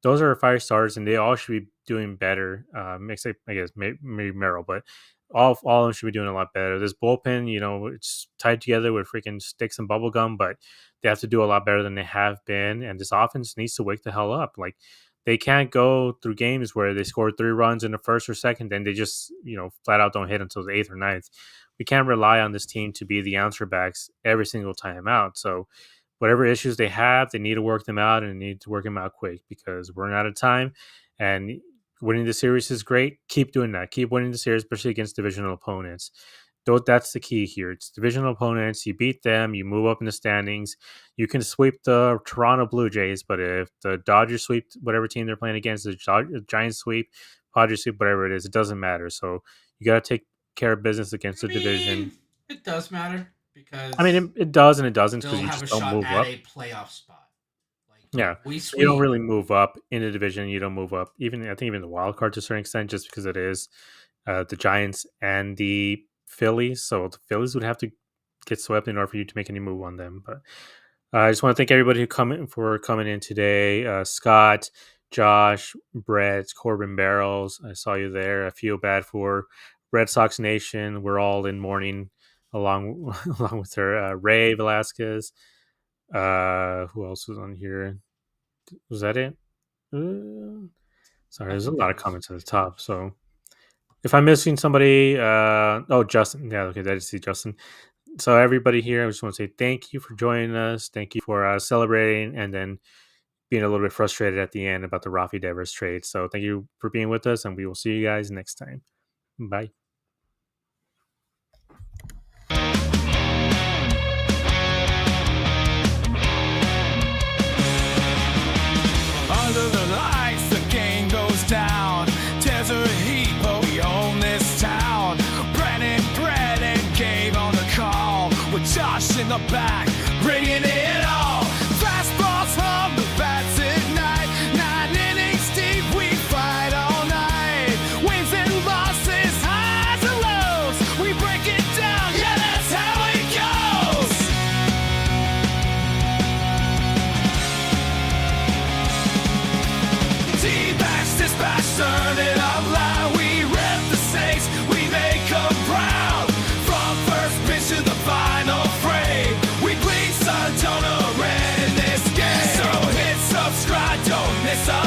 those are 5 stars, and they all should be doing better. Except, I guess, maybe Merrill, but all of them should be doing a lot better. This bullpen, it's tied together with freaking sticks and bubble gum, but they have to do a lot better than they have been. And this offense needs to wake the hell up. Like, they can't go through games where they score 3 runs in the first or second, then they just, flat out don't hit until the eighth or ninth. We can't rely on this team to be the answer backs every single time out. So whatever issues they have, they need to work them out, and they need to work them out quick, because we're out of time. And winning the series is great. Keep doing that. Keep winning the series, especially against divisional opponents. That's the key here. It's divisional opponents. You beat them, you move up in the standings. You can sweep the Toronto Blue Jays, but if the Dodgers sweep whatever team they're playing against, the Giants sweep, Padres sweep, whatever it is, it doesn't matter. So you got to take care of business against the division. It does matter, because I mean, it does and it doesn't, because they'll you have a just don't shot move at up. a playoff spot. Like, Yeah, we so you don't sweep. really move up in the division. You don't move up, I think even the wild card to a certain extent, just because it is the Giants and the Phillies. So the Phillies would have to get swept in order for you to make any move on them. But I just want to thank everybody who coming in today. Scott, Josh, Brett, Corbin Barrels. I saw you there. I feel bad for Red Sox Nation. We're all in mourning along along with her. Ray Velasquez. Who else was on here? Was that it? Sorry, there's a lot of comments at the top. So if I'm missing somebody, Justin. Yeah, okay, I just see Justin. So everybody here, I just want to say thank you for joining us. Thank you for celebrating, and then being a little bit frustrated at the end about the Rafi Devers trade. So thank you for being with us, and we will see you guys next time. Bye. Under the lights, the game goes down. Tears are a heap, but we own this town. Brennan gave on the call, with Josh in the back, bringing it all. Fastballs hum, the bats ignite. 9 innings deep, we fight all night. Wins and losses, highs and lows, we break it down, yeah, that's how it goes. Dbacks Dispatch, turn it up loud. We rep the Saints, we make them proud. From first pitch to the final fray, we bleed sun tone red in this game. So hit subscribe, don't miss a